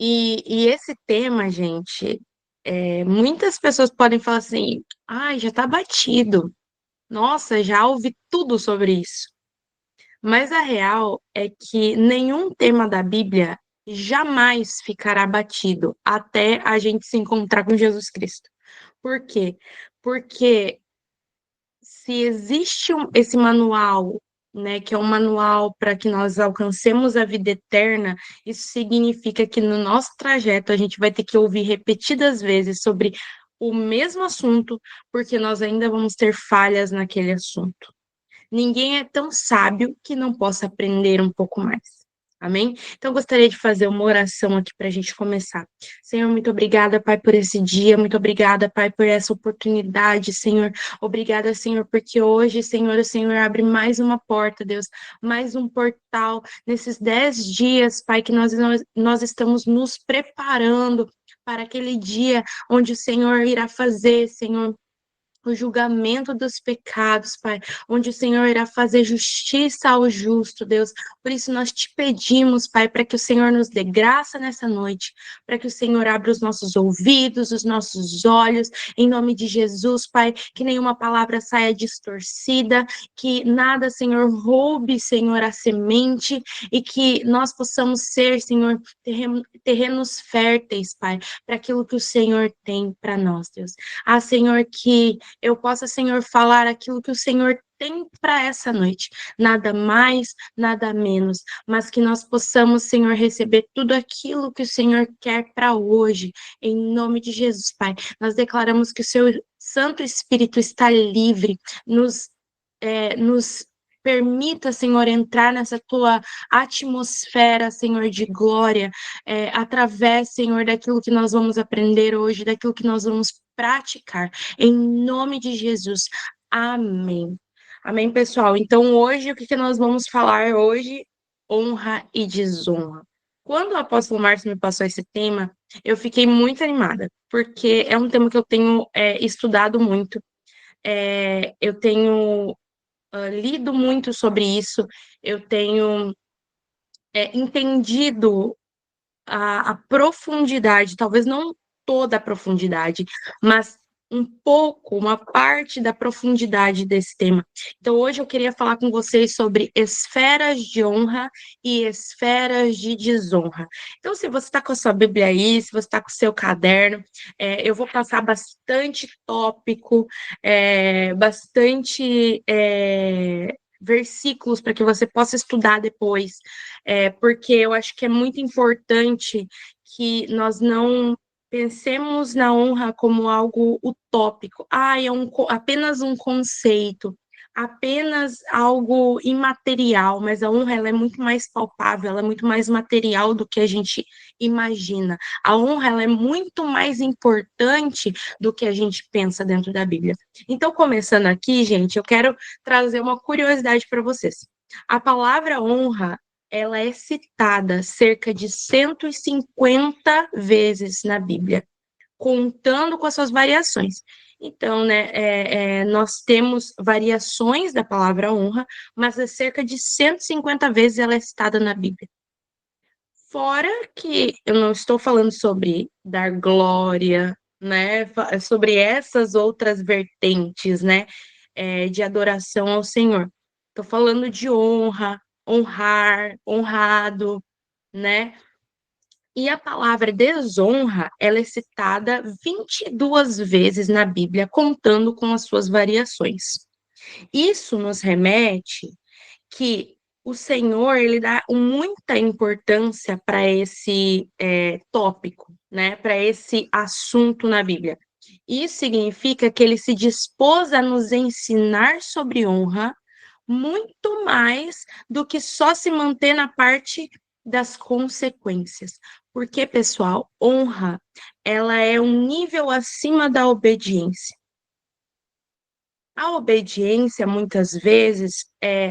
E esse tema, gente, muitas pessoas podem falar assim, ai, já tá batido. Nossa, já ouvi tudo sobre isso. Mas a real é que nenhum tema da Bíblia jamais ficará batido até a gente se encontrar com Jesus Cristo. Por quê? Porque se existe esse manual, né, que é um manual para que nós alcancemos a vida eterna, isso significa que no nosso trajeto a gente vai ter que ouvir repetidas vezes sobre o mesmo assunto, porque nós ainda vamos ter falhas naquele assunto. Ninguém é tão sábio que não possa aprender um pouco mais. Amém? Então, eu gostaria de fazer uma oração aqui para a gente começar. Senhor, muito obrigada, Pai, por esse dia. Muito obrigada, Pai, por essa oportunidade, Senhor. Obrigada, Senhor, porque hoje, Senhor, o Senhor abre mais uma porta, Deus, mais um portal. Nesses 10 dias, Pai, que nós estamos nos preparando para aquele dia onde o Senhor irá fazer, Senhor, o julgamento dos pecados, Pai, onde o Senhor irá fazer justiça ao justo, Deus. Por isso nós te pedimos, Pai, para que o Senhor nos dê graça nessa noite, para que o Senhor abra os nossos ouvidos, os nossos olhos, em nome de Jesus, Pai, que nenhuma palavra saia distorcida, que nada, Senhor, roube, Senhor, a semente e que nós possamos ser, Senhor, terrenos férteis, Pai, para aquilo que o Senhor tem para nós, Deus. Ah, Senhor, que eu possa, Senhor, falar aquilo que o Senhor tem para essa noite, nada mais, nada menos, mas que nós possamos, Senhor, receber tudo aquilo que o Senhor quer para hoje, em nome de Jesus, Pai. Nós declaramos que o seu Santo Espírito está livre, nos permita, Senhor, entrar nessa tua atmosfera, Senhor, de glória, através, Senhor, daquilo que nós vamos aprender hoje, daquilo que nós vamos praticar, em nome de Jesus. Amém. Amém, pessoal. Então, hoje, o que nós vamos falar hoje? Honra e desonra. Quando o apóstolo Márcio me passou esse tema, eu fiquei muito animada, porque é um tema que eu tenho estudado muito, eu tenho lido muito sobre isso, eu tenho entendido a profundidade, talvez não toda a profundidade, mas um pouco, uma parte da profundidade desse tema. Então, hoje eu queria falar com vocês sobre esferas de honra e esferas de desonra. Então, se você está com a sua Bíblia aí, se você está com o seu caderno, eu vou passar bastante tópico, bastante. Versículos para que você possa estudar depois, porque eu acho que é muito importante que nós não pensemos na honra como algo utópico. Ah, apenas um conceito, apenas algo imaterial, mas a honra ela é muito mais palpável, ela é muito mais material do que a gente imagina. A honra ela é muito mais importante do que a gente pensa dentro da Bíblia. Então, começando aqui, gente, eu quero trazer uma curiosidade para vocês. A palavra honra ela é citada cerca de 150 vezes na Bíblia, contando com as suas variações. Então, né, nós temos variações da palavra honra, mas cerca de 150 vezes ela é citada na Bíblia. Fora que eu não estou falando sobre dar glória, né, sobre essas outras vertentes, né, de adoração ao Senhor. Estou falando de honra, honrar, honrado, né? E a palavra desonra, ela é citada 22 vezes na Bíblia, contando com as suas variações. Isso nos remete que o Senhor, ele dá muita importância para esse tópico, né? Para esse assunto na Bíblia. Isso significa que ele se dispôs a nos ensinar sobre honra muito mais do que só se manter na parte das consequências. Porque, pessoal, honra, ela é um nível acima da obediência. A obediência, muitas vezes,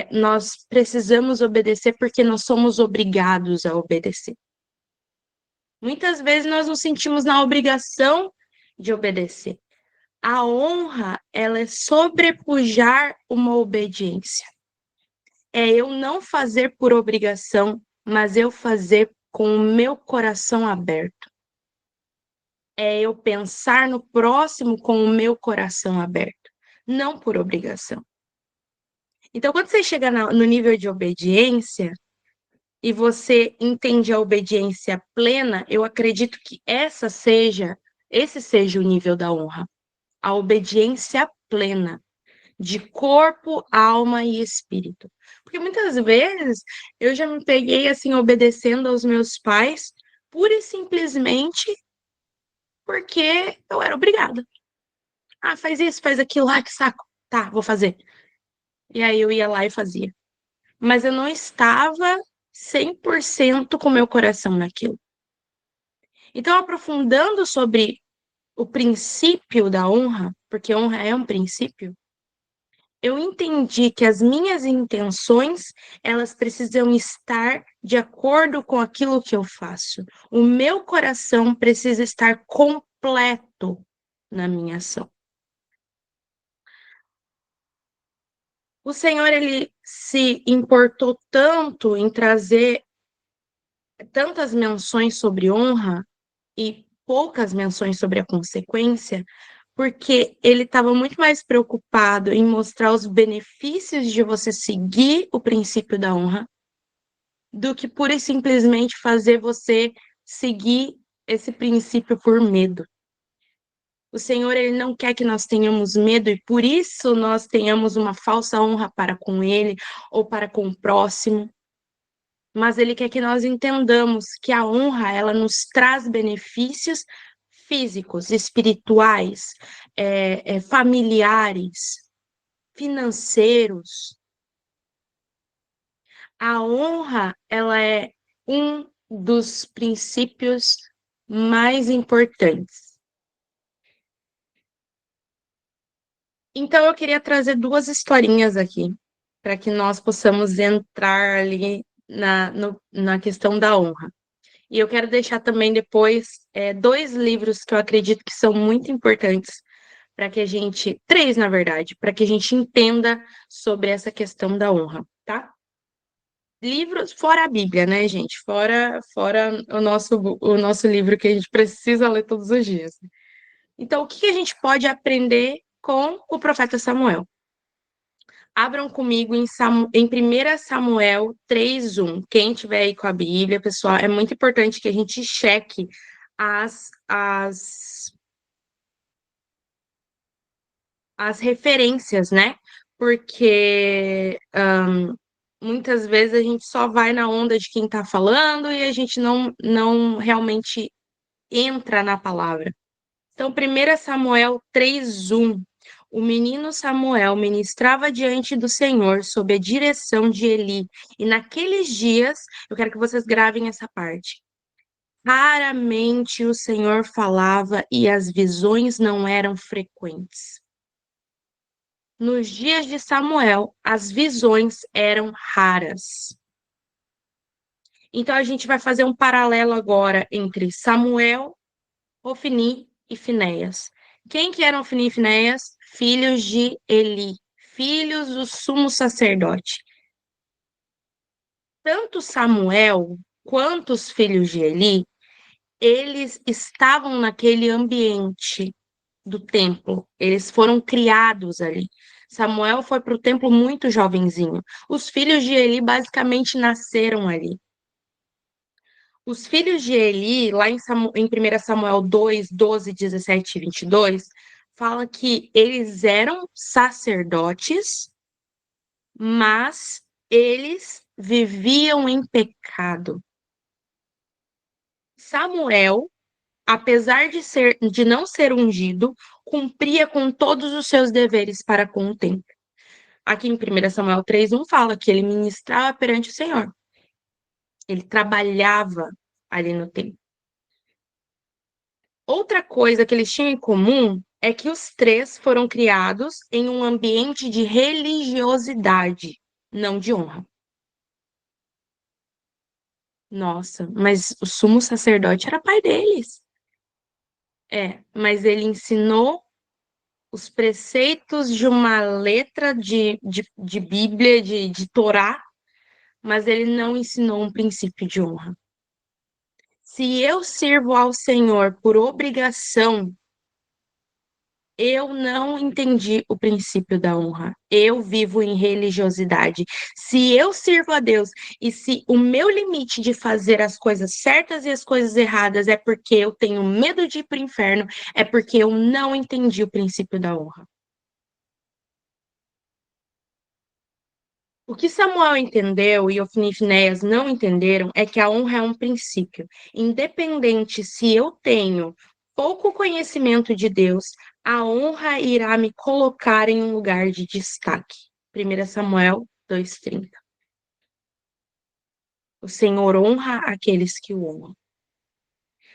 nós precisamos obedecer porque nós somos obrigados a obedecer. Muitas vezes nós nos sentimos na obrigação de obedecer. A honra, ela é sobrepujar uma obediência. É eu não fazer por obrigação, mas eu fazer com o meu coração aberto. É eu pensar no próximo com o meu coração aberto, não por obrigação. Então, quando você chega no nível de obediência e você entende a obediência plena, eu acredito que esse seja o nível da honra, a obediência plena, de corpo, alma e espírito. Porque muitas vezes eu já me peguei assim obedecendo aos meus pais pura e simplesmente porque eu era obrigada. Ah, faz isso, faz aquilo, ah, que saco. Tá, vou fazer. E aí eu ia lá e fazia. Mas eu não estava 100% com meu coração naquilo. Então, aprofundando sobre o princípio da honra, porque honra é um princípio, eu entendi que as minhas intenções, elas precisam estar de acordo com aquilo que eu faço. O meu coração precisa estar completo na minha ação. O Senhor, ele se importou tanto em trazer tantas menções sobre honra e poucas menções sobre a consequência, porque ele estava muito mais preocupado em mostrar os benefícios de você seguir o princípio da honra do que pura e simplesmente fazer você seguir esse princípio por medo. O Senhor, ele não quer que nós tenhamos medo e por isso nós tenhamos uma falsa honra para com ele ou para com o próximo. Mas ele quer que nós entendamos que a honra, ela nos traz benefícios físicos, espirituais, familiares, financeiros. A honra, ela é um dos princípios mais importantes. Então, eu queria trazer duas historinhas aqui, para que nós possamos entrar ali na questão da honra. E eu quero deixar também depois dois livros que eu acredito que são muito importantes para que a gente, três, na verdade, para que a gente entenda sobre essa questão da honra, tá? Livros, fora a Bíblia, né, gente? Fora o nosso livro que a gente precisa ler todos os dias. Então, o que a gente pode aprender com o profeta Samuel? Abram comigo em 1 Samuel 3:1. Quem tiver aí com a Bíblia, pessoal, é muito importante que a gente cheque as, as, as referências, né? Porque muitas vezes a gente só vai na onda de quem está falando e a gente não realmente entra na palavra. Então, 1 Samuel 3:1. O menino Samuel ministrava diante do Senhor sob a direção de Eli. E naqueles dias, eu quero que vocês gravem essa parte. Raramente o Senhor falava e as visões não eram frequentes. Nos dias de Samuel, as visões eram raras. Então, a gente vai fazer um paralelo agora entre Samuel, Ofni e Finéias. Quem que eram Ofni e Finéias? Filhos de Eli, filhos do sumo sacerdote. Tanto Samuel quanto os filhos de Eli, eles estavam naquele ambiente do templo. Eles foram criados ali. Samuel foi para o templo muito jovenzinho. Os filhos de Eli basicamente nasceram ali. Os filhos de Eli, lá em 1 Samuel 2, 12, 17 e 22, fala que eles eram sacerdotes, mas eles viviam em pecado. Samuel, apesar de não ser ungido, cumpria com todos os seus deveres para com o templo. Aqui em 1 Samuel 3:1 fala que ele ministrava perante o Senhor. Ele trabalhava ali no templo. Outra coisa que eles tinham em comum é que os três foram criados em um ambiente de religiosidade, não de honra. Nossa, mas o sumo sacerdote era pai deles. Mas ele ensinou os preceitos de uma letra de Bíblia, de Torá, mas ele não ensinou um princípio de honra. Se eu sirvo ao Senhor por obrigação, eu não entendi o princípio da honra. Eu vivo em religiosidade. Se eu sirvo a Deus e se o meu limite de fazer as coisas certas e as coisas erradas é porque eu tenho medo de ir para o inferno, é porque eu não entendi o princípio da honra. O que Samuel entendeu e Ofni e Finéias não entenderam é que a honra é um princípio. Independente se eu tenho pouco conhecimento de Deus, a honra irá me colocar em um lugar de destaque. 1 Samuel 2:30. O Senhor honra aqueles que o honram.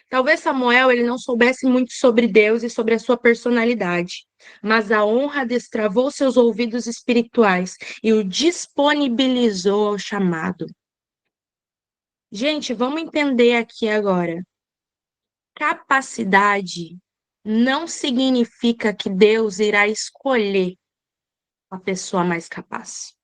Talvez Samuel ele não soubesse muito sobre Deus e sobre a sua personalidade, mas a honra destravou seus ouvidos espirituais e o disponibilizou ao chamado. Gente, vamos entender aqui agora. Capacidade não significa que Deus irá escolher a pessoa mais capaz.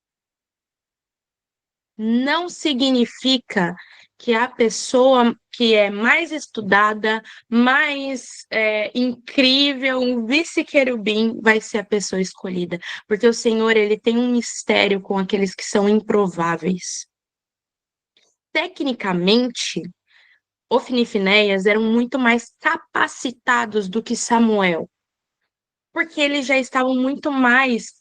Não significa que a pessoa que é mais estudada, mais incrível, um vice-querubim, vai ser a pessoa escolhida. Porque o Senhor, ele tem um mistério com aqueles que são improváveis. Tecnicamente, Ofni e Finéias eram muito mais capacitados do que Samuel, porque eles já estavam muito mais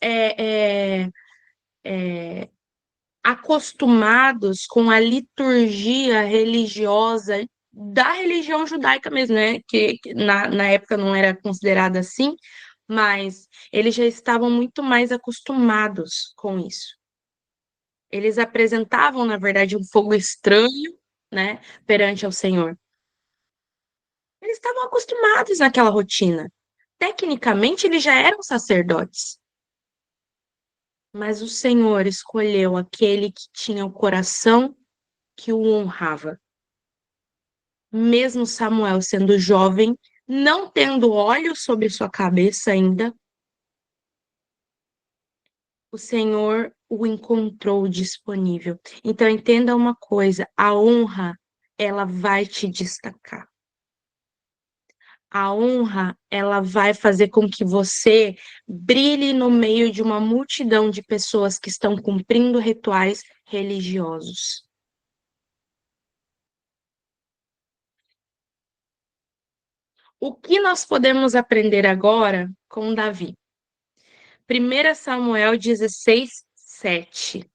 acostumados com a liturgia religiosa da religião judaica mesmo, né? Que na época não era considerada assim, mas eles já estavam muito mais acostumados com isso. Eles apresentavam, na verdade, um fogo estranho, né, perante ao Senhor. Eles estavam acostumados naquela rotina. Tecnicamente, eles já eram sacerdotes, mas o Senhor escolheu aquele que tinha o coração que o honrava. Mesmo Samuel sendo jovem, não tendo óleo sobre sua cabeça ainda, o Senhor o encontrou disponível. Então, entenda uma coisa: a honra, ela vai te destacar. A honra, ela vai fazer com que você brilhe no meio de uma multidão de pessoas que estão cumprindo rituais religiosos. O que nós podemos aprender agora com Davi? 1 Samuel 16:7.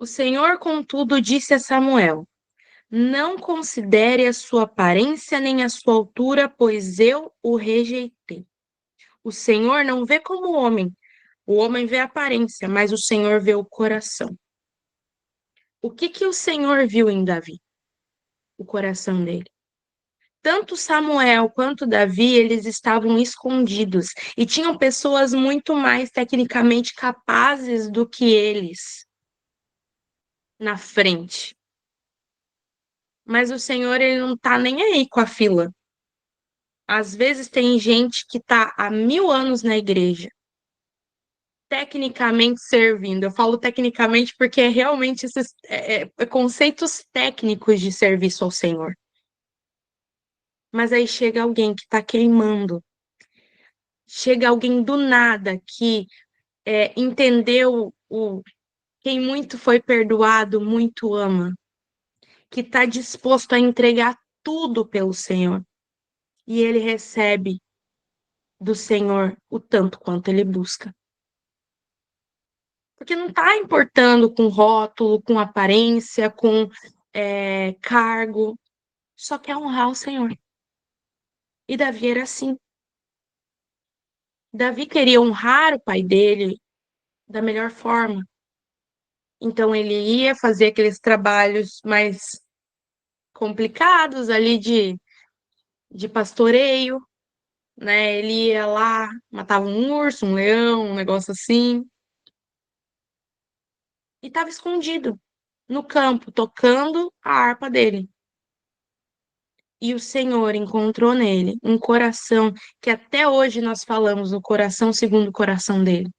O Senhor, contudo, disse a Samuel: Não considere a sua aparência nem a sua altura, pois eu o rejeitei. O Senhor não vê como o homem vê a aparência, mas o Senhor vê o coração. O que o Senhor viu em Davi? O coração dele. Tanto Samuel quanto Davi, eles estavam escondidos e tinham pessoas muito mais tecnicamente capazes do que eles na frente. Mas o Senhor, ele não tá nem aí com a fila. Às vezes tem gente que tá há 1000 anos na igreja, tecnicamente servindo. Eu falo tecnicamente porque é realmente esses conceitos técnicos de serviço ao Senhor. Mas aí chega alguém que tá queimando. Chega alguém do nada que entendeu quem muito foi perdoado, muito ama, que está disposto a entregar tudo pelo Senhor. E ele recebe do Senhor o tanto quanto ele busca. Porque não está importando com rótulo, com aparência, com cargo, só quer honrar o Senhor. E Davi era assim. Davi queria honrar o pai dele da melhor forma. Então ele ia fazer aqueles trabalhos mais complicados ali de pastoreio, né? Ele ia lá, matava um urso, um leão, um negócio assim, e estava escondido no campo, tocando a harpa dele. E o Senhor encontrou nele um coração que até hoje nós falamos, o coração segundo o coração dele.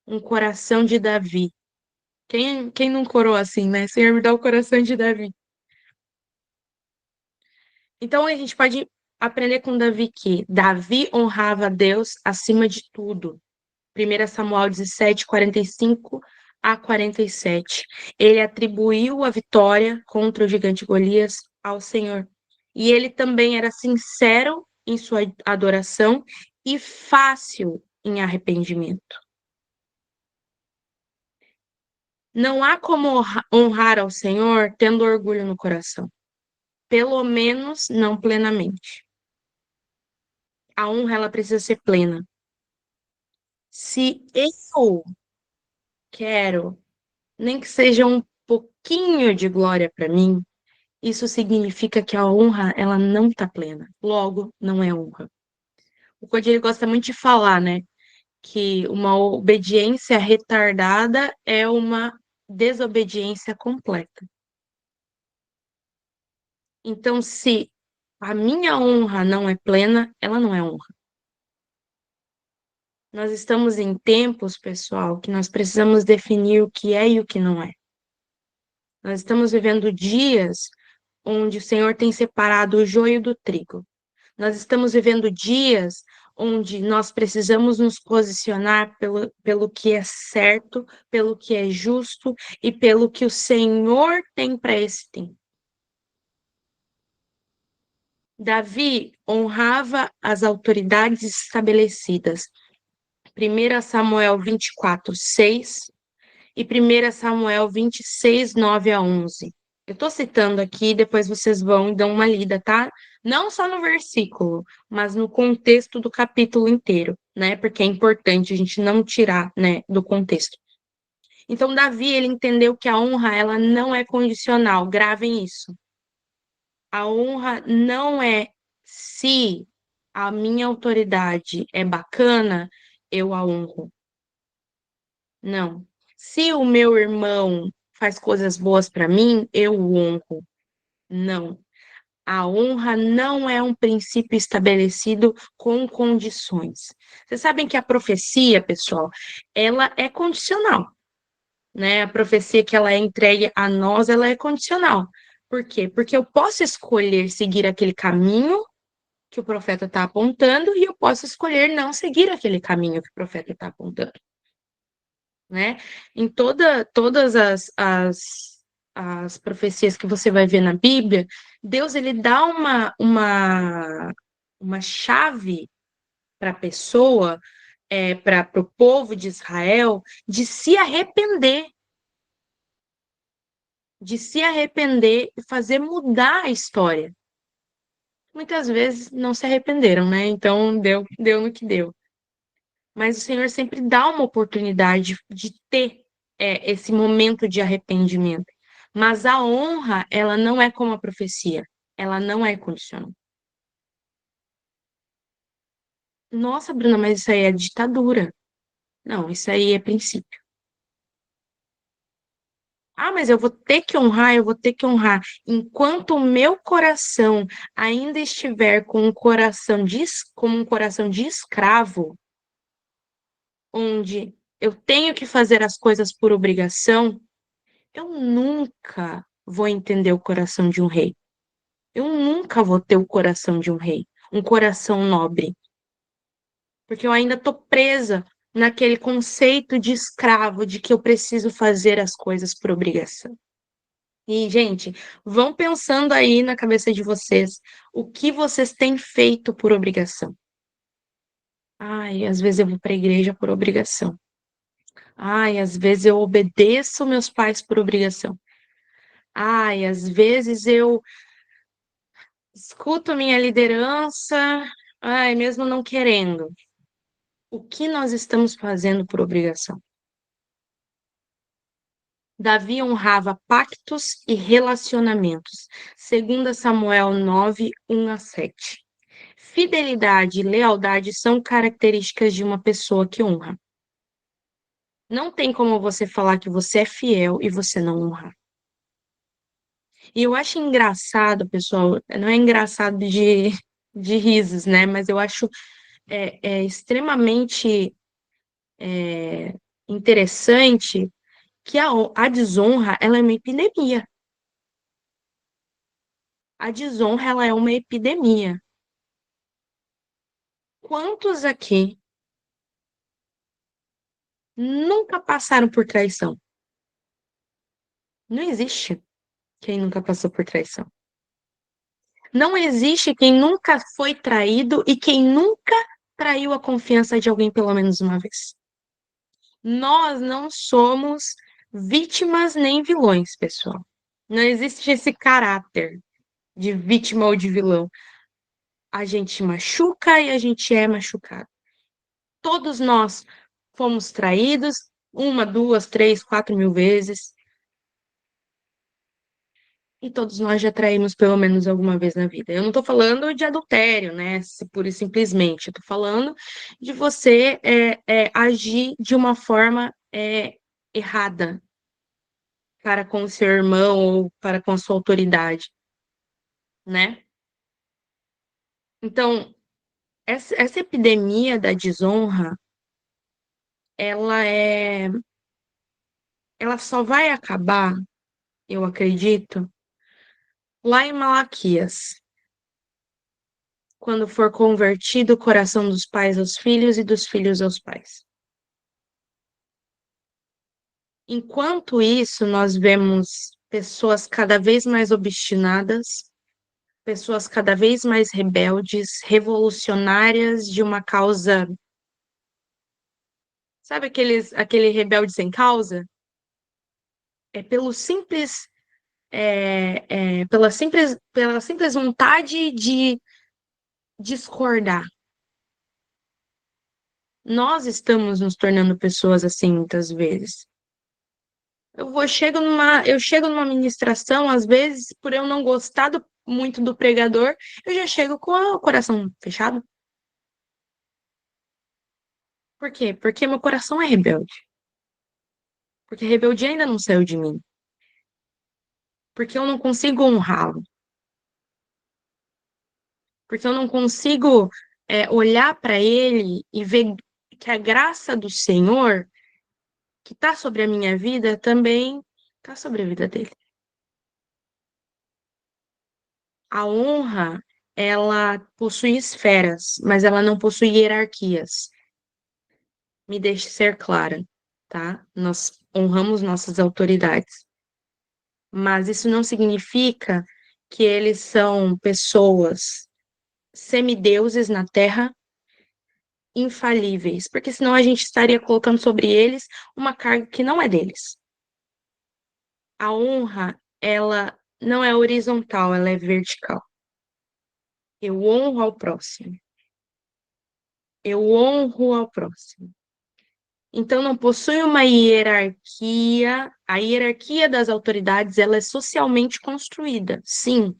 Um coração de Davi. Quem não corou assim, né? Senhor, me dá o coração de Davi. Então a gente pode aprender com Davi que Davi honrava a Deus acima de tudo. 1 Samuel 17, 45 a 47. Ele atribuiu a vitória contra o gigante Golias ao Senhor. E ele também era sincero em sua adoração e fácil em arrependimento. Não há como honrar ao Senhor tendo orgulho no coração, pelo menos não plenamente. A honra ela precisa ser plena. Se eu quero, nem que seja um pouquinho de glória para mim, isso significa que a honra ela não está plena. Logo, não é honra. O Cody ele gosta muito de falar, né, que uma obediência retardada é uma desobediência completa. Então, se a minha honra não é plena, ela não é honra. Nós estamos em tempos, pessoal, que nós precisamos definir o que é e o que não é. Nós estamos vivendo dias onde o Senhor tem separado o joio do trigo. Nós estamos vivendo dias onde nós precisamos nos posicionar pelo que é certo, pelo que é justo e pelo que o Senhor tem para esse tempo. Davi honrava as autoridades estabelecidas. 1 Samuel 24, 6 e 1 Samuel 26, 9 a 11. Eu estou citando aqui, depois vocês vão e dão uma lida, tá? Não só no versículo, mas no contexto do capítulo inteiro, né? Porque é importante a gente não tirar, né, do contexto. Então, Davi, ele entendeu que a honra, ela não é condicional, gravem isso. A honra não é se a minha autoridade é bacana, eu a honro. Não. Se o meu irmão faz coisas boas para mim, eu o honro. Não. A honra não é um princípio estabelecido com condições. Vocês sabem que a profecia, pessoal, ela é condicional, né? A profecia que ela é entregue a nós, ela é condicional. Por quê? Porque eu posso escolher seguir aquele caminho que o profeta está apontando e eu posso escolher não seguir aquele caminho que o profeta está apontando, né? Em todas as profecias que você vai ver na Bíblia, Deus ele dá uma chave para a pessoa, para o povo de Israel, de se arrepender e fazer mudar a história. Muitas vezes não se arrependeram, né? Então deu no que deu. Mas o Senhor sempre dá uma oportunidade de ter esse momento de arrependimento. Mas a honra, ela não é como a profecia, ela não é condicional. Nossa, Bruna, mas isso aí é ditadura. Não, isso aí é princípio. Ah, mas eu vou ter que honrar, eu vou ter que honrar. Enquanto o meu coração ainda estiver com um coração como um coração de escravo, onde eu tenho que fazer as coisas por obrigação, eu nunca vou entender o coração de um rei. Eu nunca vou ter o coração de um rei, um coração nobre, porque eu ainda estou presa naquele conceito de escravo, de que eu preciso fazer as coisas por obrigação. E, gente, vão pensando aí na cabeça de vocês o que vocês têm feito por obrigação. Ai, às vezes eu vou para a igreja por obrigação. Ai, às vezes eu obedeço meus pais por obrigação. Ai, às vezes eu escuto minha liderança, ai, mesmo não querendo. O que nós estamos fazendo por obrigação? Davi honrava pactos e relacionamentos. 2 Samuel 9, 1 a 7. Fidelidade e lealdade são características de uma pessoa que honra. Não tem como você falar que você é fiel e você não honrar. E eu acho engraçado, pessoal, não é engraçado de risos, né? Mas eu acho extremamente interessante que a desonra, ela é uma epidemia. A desonra, ela é uma epidemia. Quantos aqui nunca passaram por traição? Não existe quem nunca passou por traição. Não existe quem nunca foi traído e quem nunca traiu a confiança de alguém pelo menos uma vez. Nós não somos vítimas nem vilões, pessoal. Não existe esse caráter de vítima ou de vilão. A gente machuca e a gente é machucado. Todos nós fomos traídos uma, duas, três, 4.000 vezes. E todos nós já traímos pelo menos alguma vez na vida. Eu não estou falando de adultério, né? Pura e simplesmente. Eu estou falando de você agir de uma forma errada para com o seu irmão ou para com a sua autoridade, né? Então, essa epidemia da desonra, ela é, ela só vai acabar, eu acredito, lá em Malaquias, quando for convertido o coração dos pais aos filhos e dos filhos aos pais. Enquanto isso, nós vemos pessoas cada vez mais obstinadas, pessoas cada vez mais rebeldes, revolucionárias de uma causa. Sabe aquele rebelde sem causa? É pela simples vontade de discordar. Nós estamos nos tornando pessoas assim muitas vezes. Eu chego numa ministração, às vezes, por eu não gostar muito do pregador, eu já chego com o coração fechado. Por quê? Porque meu coração é rebelde. Porque a rebeldia ainda não saiu de mim. Porque eu não consigo honrá-lo. Porque eu não consigo olhar para ele e ver que a graça do Senhor, que está sobre a minha vida, também está sobre a vida dele. A honra, ela possui esferas, mas ela não possui hierarquias. Me deixe ser clara, tá? Nós honramos nossas autoridades, mas isso não significa que eles são pessoas semideuses na Terra, infalíveis, porque senão a gente estaria colocando sobre eles uma carga que não é deles. A honra, ela não é horizontal, ela é vertical. Eu honro ao próximo. Eu honro ao próximo. Então, não possui uma hierarquia. A hierarquia das autoridades, ela é socialmente construída, sim.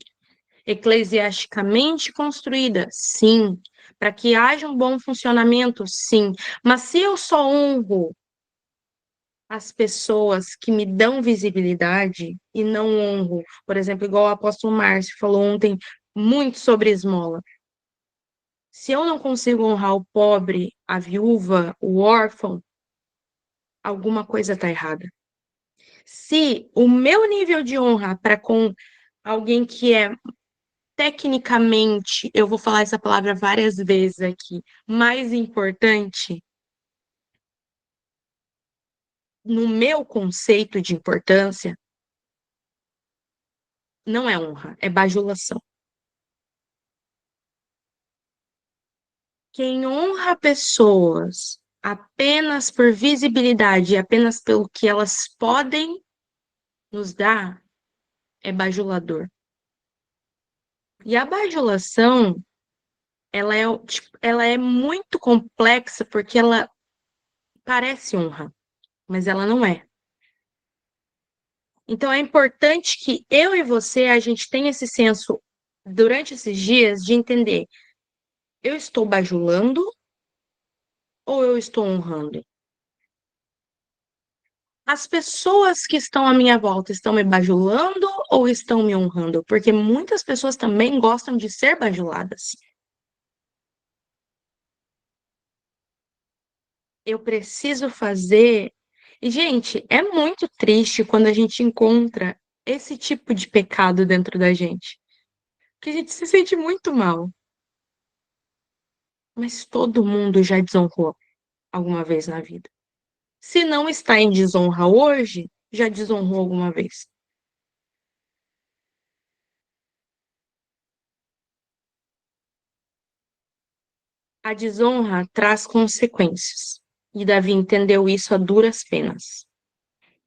Eclesiasticamente construída, sim. Para que haja um bom funcionamento, sim. Mas se eu só honro as pessoas que me dão visibilidade e não honro, por exemplo, igual o apóstolo Márcio falou ontem muito sobre esmola. Se eu não consigo honrar o pobre, a viúva, o órfão, alguma coisa está errada. Se o meu nível de honra para com alguém que é tecnicamente, eu vou falar essa palavra várias vezes aqui, mais importante, no meu conceito de importância, não é honra, é bajulação. Quem honra pessoas apenas por visibilidade, apenas pelo que elas podem nos dar, é bajulador. E a bajulação, ela é muito complexa porque ela parece honra, mas ela não é. Então é importante que eu e você, a gente tenha esse senso durante esses dias de entender, eu estou bajulando ou eu estou honrando? As pessoas que estão à minha volta estão me bajulando ou estão me honrando? Porque muitas pessoas também gostam de ser bajuladas. eu preciso fazer. E, gente, é muito triste quando a gente encontra esse tipo de pecado dentro da gente, que a gente se sente muito mal. Mas todo mundo já desonrou alguma vez na vida. Se não está em desonra hoje, já desonrou alguma vez. A desonra traz consequências. E Davi entendeu isso a duras penas.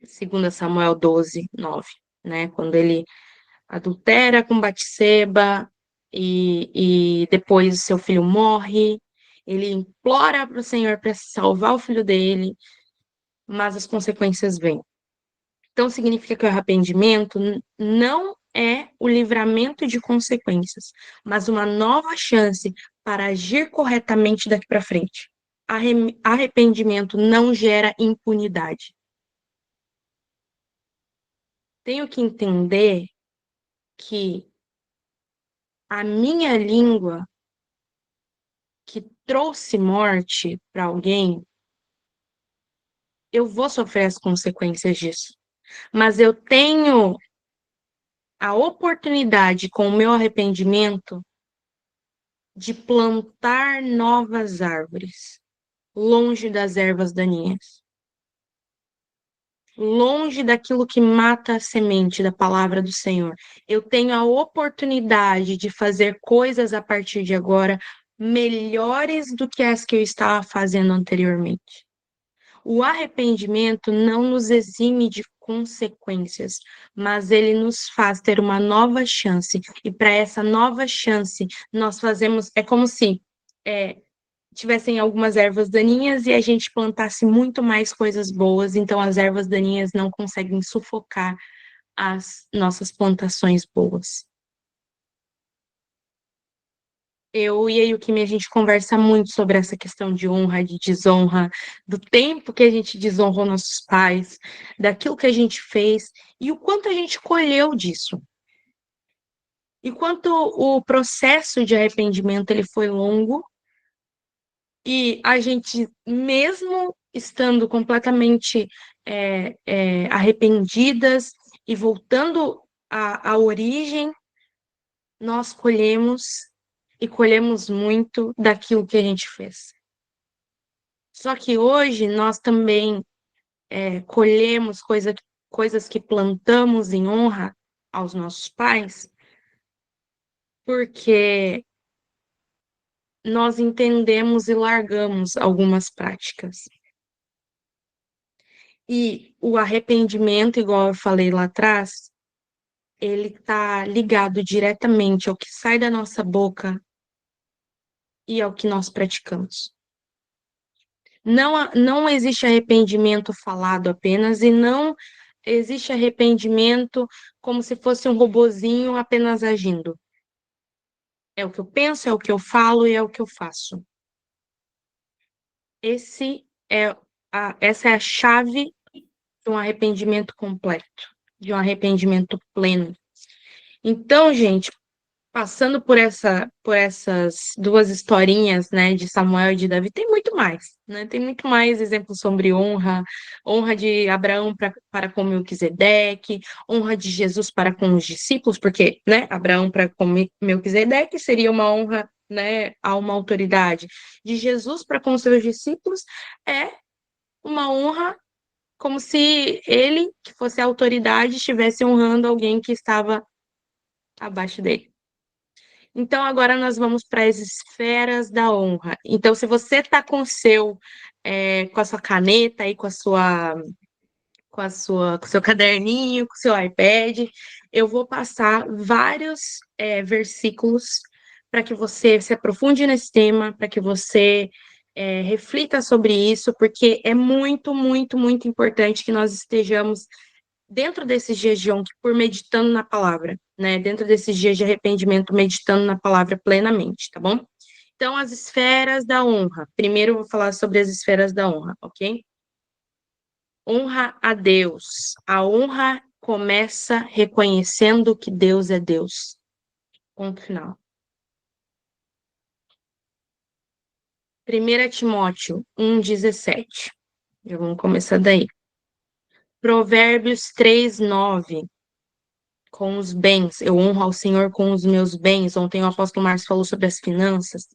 Segundo Samuel 12, 9, né? Quando ele adultera com Batseba e depois seu filho morre, ele implora para o Senhor para salvar o filho dele, mas as consequências vêm. Então significa que o arrependimento não é o livramento de consequências, mas uma nova chance para agir corretamente daqui para frente. Arrependimento não gera impunidade. Tenho que entender que a minha língua que trouxe morte para alguém, eu vou sofrer as consequências disso. Mas eu tenho a oportunidade, com o meu arrependimento, de plantar novas árvores, longe das ervas daninhas, longe daquilo que mata a semente da palavra do Senhor. Eu tenho a oportunidade de fazer coisas a partir de agora melhores do que as que eu estava fazendo anteriormente. O arrependimento não nos exime de consequências, mas ele nos faz ter uma nova chance. E para essa nova chance, nós fazemos. É como se é, tivessem algumas ervas daninhas e a gente plantasse muito mais coisas boas, então as ervas daninhas não conseguem sufocar as nossas plantações boas. Eu e a Yukimi, a gente conversa muito sobre essa questão de honra, de desonra, do tempo que a gente desonrou nossos pais, daquilo que a gente fez e o quanto a gente colheu disso. E quanto o processo de arrependimento ele foi longo e a gente, mesmo estando completamente arrependidas e voltando à origem, nós colhemos e colhemos muito daquilo que a gente fez. Só que hoje nós também colhemos coisas que plantamos em honra aos nossos pais, porque nós entendemos e largamos algumas práticas. E o arrependimento, igual eu falei lá atrás, ele está ligado diretamente ao que sai da nossa boca e ao que nós praticamos. Não existe arrependimento falado apenas, e não existe arrependimento como se fosse um robozinho apenas agindo. É o que eu penso, é o que eu falo e é o que eu faço. Essa é a chave de um arrependimento completo, de um arrependimento pleno. Então, gente, passando por essas duas historinhas, né, de Samuel e de Davi, tem muito mais, né? Tem muito mais exemplos sobre honra, honra de Abraão para com Melquisedeque, honra de Jesus para com os discípulos, porque, né, Abraão para com Melquisedeque seria uma honra, né, a uma autoridade. De Jesus para com os seus discípulos é uma honra como se ele, que fosse a autoridade, estivesse honrando alguém que estava abaixo dele. Então, agora nós vamos para as esferas da honra. Então, se você está com com a sua caneta e com o seu caderninho, com o seu iPad, eu vou passar vários versículos para que você se aprofunde nesse tema, para que você reflita sobre isso, porque é muito, muito, muito importante que nós estejamos dentro desses dias de Yom Kippur, meditando na palavra, né? Dentro desses dias de arrependimento, meditando na palavra plenamente, tá bom? Então, as esferas da honra. Primeiro, eu vou falar sobre as esferas da honra, ok? Honra a Deus. A honra começa reconhecendo que Deus é Deus. Ponto final. 1 Timóteo 1,17. Já vamos começar daí. Provérbios 3:9. Com os bens, eu honro ao Senhor com os meus bens. Ontem o apóstolo Márcio falou sobre as finanças.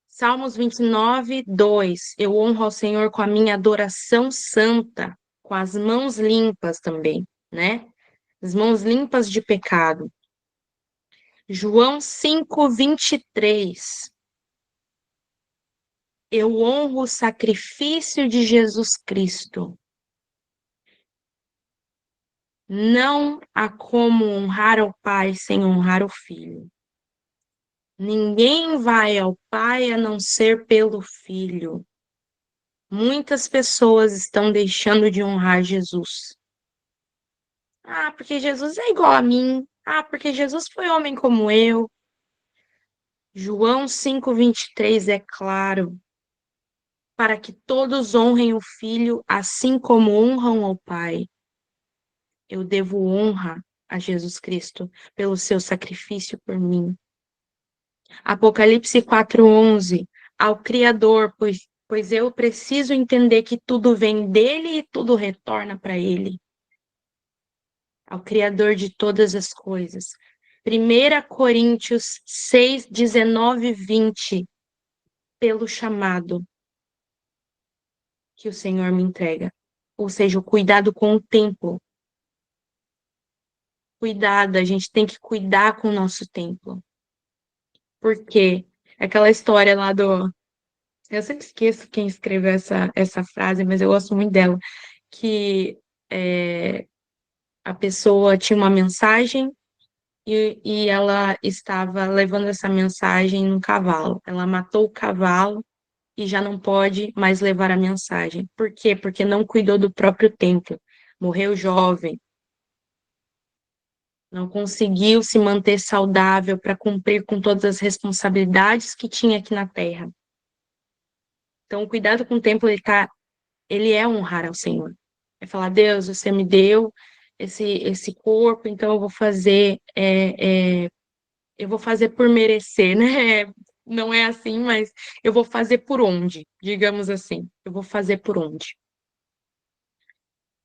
Salmos 29:2. Eu honro ao Senhor com a minha adoração santa, com as mãos limpas também, né? As mãos limpas de pecado. João 5:23. Eu honro o sacrifício de Jesus Cristo. Não há como honrar ao Pai sem honrar o Filho. Ninguém vai ao Pai a não ser pelo Filho. Muitas pessoas estão deixando de honrar Jesus. Ah, porque Jesus é igual a mim. Ah, porque Jesus foi homem como eu. João 5:23 é claro. Para que todos honrem o Filho, assim como honram ao Pai. Eu devo honra a Jesus Cristo pelo seu sacrifício por mim. Apocalipse 4:11. Ao Criador, pois eu preciso entender que tudo vem dele e tudo retorna para ele. Ao Criador de todas as coisas. 1 Coríntios 6:19-20. Pelo chamado que o Senhor me entrega. Ou seja, o cuidado com o templo. Cuidado, a gente tem que cuidar com o nosso templo. Por quê? Aquela história lá do. Eu sempre esqueço quem escreveu essa frase, mas eu gosto muito dela. Que a pessoa tinha uma mensagem e ela estava levando essa mensagem num cavalo. Ela matou o cavalo e já não pode mais levar a mensagem. Por quê? Porque não cuidou do próprio templo. Morreu jovem, não conseguiu se manter saudável para cumprir com todas as responsabilidades que tinha aqui na Terra. Então, o cuidado com o templo, ele é honrar ao Senhor. É falar, Deus, você me deu esse corpo, então eu vou fazer por merecer, né? Não é assim, mas eu vou fazer por onde, digamos assim. Eu vou fazer por onde.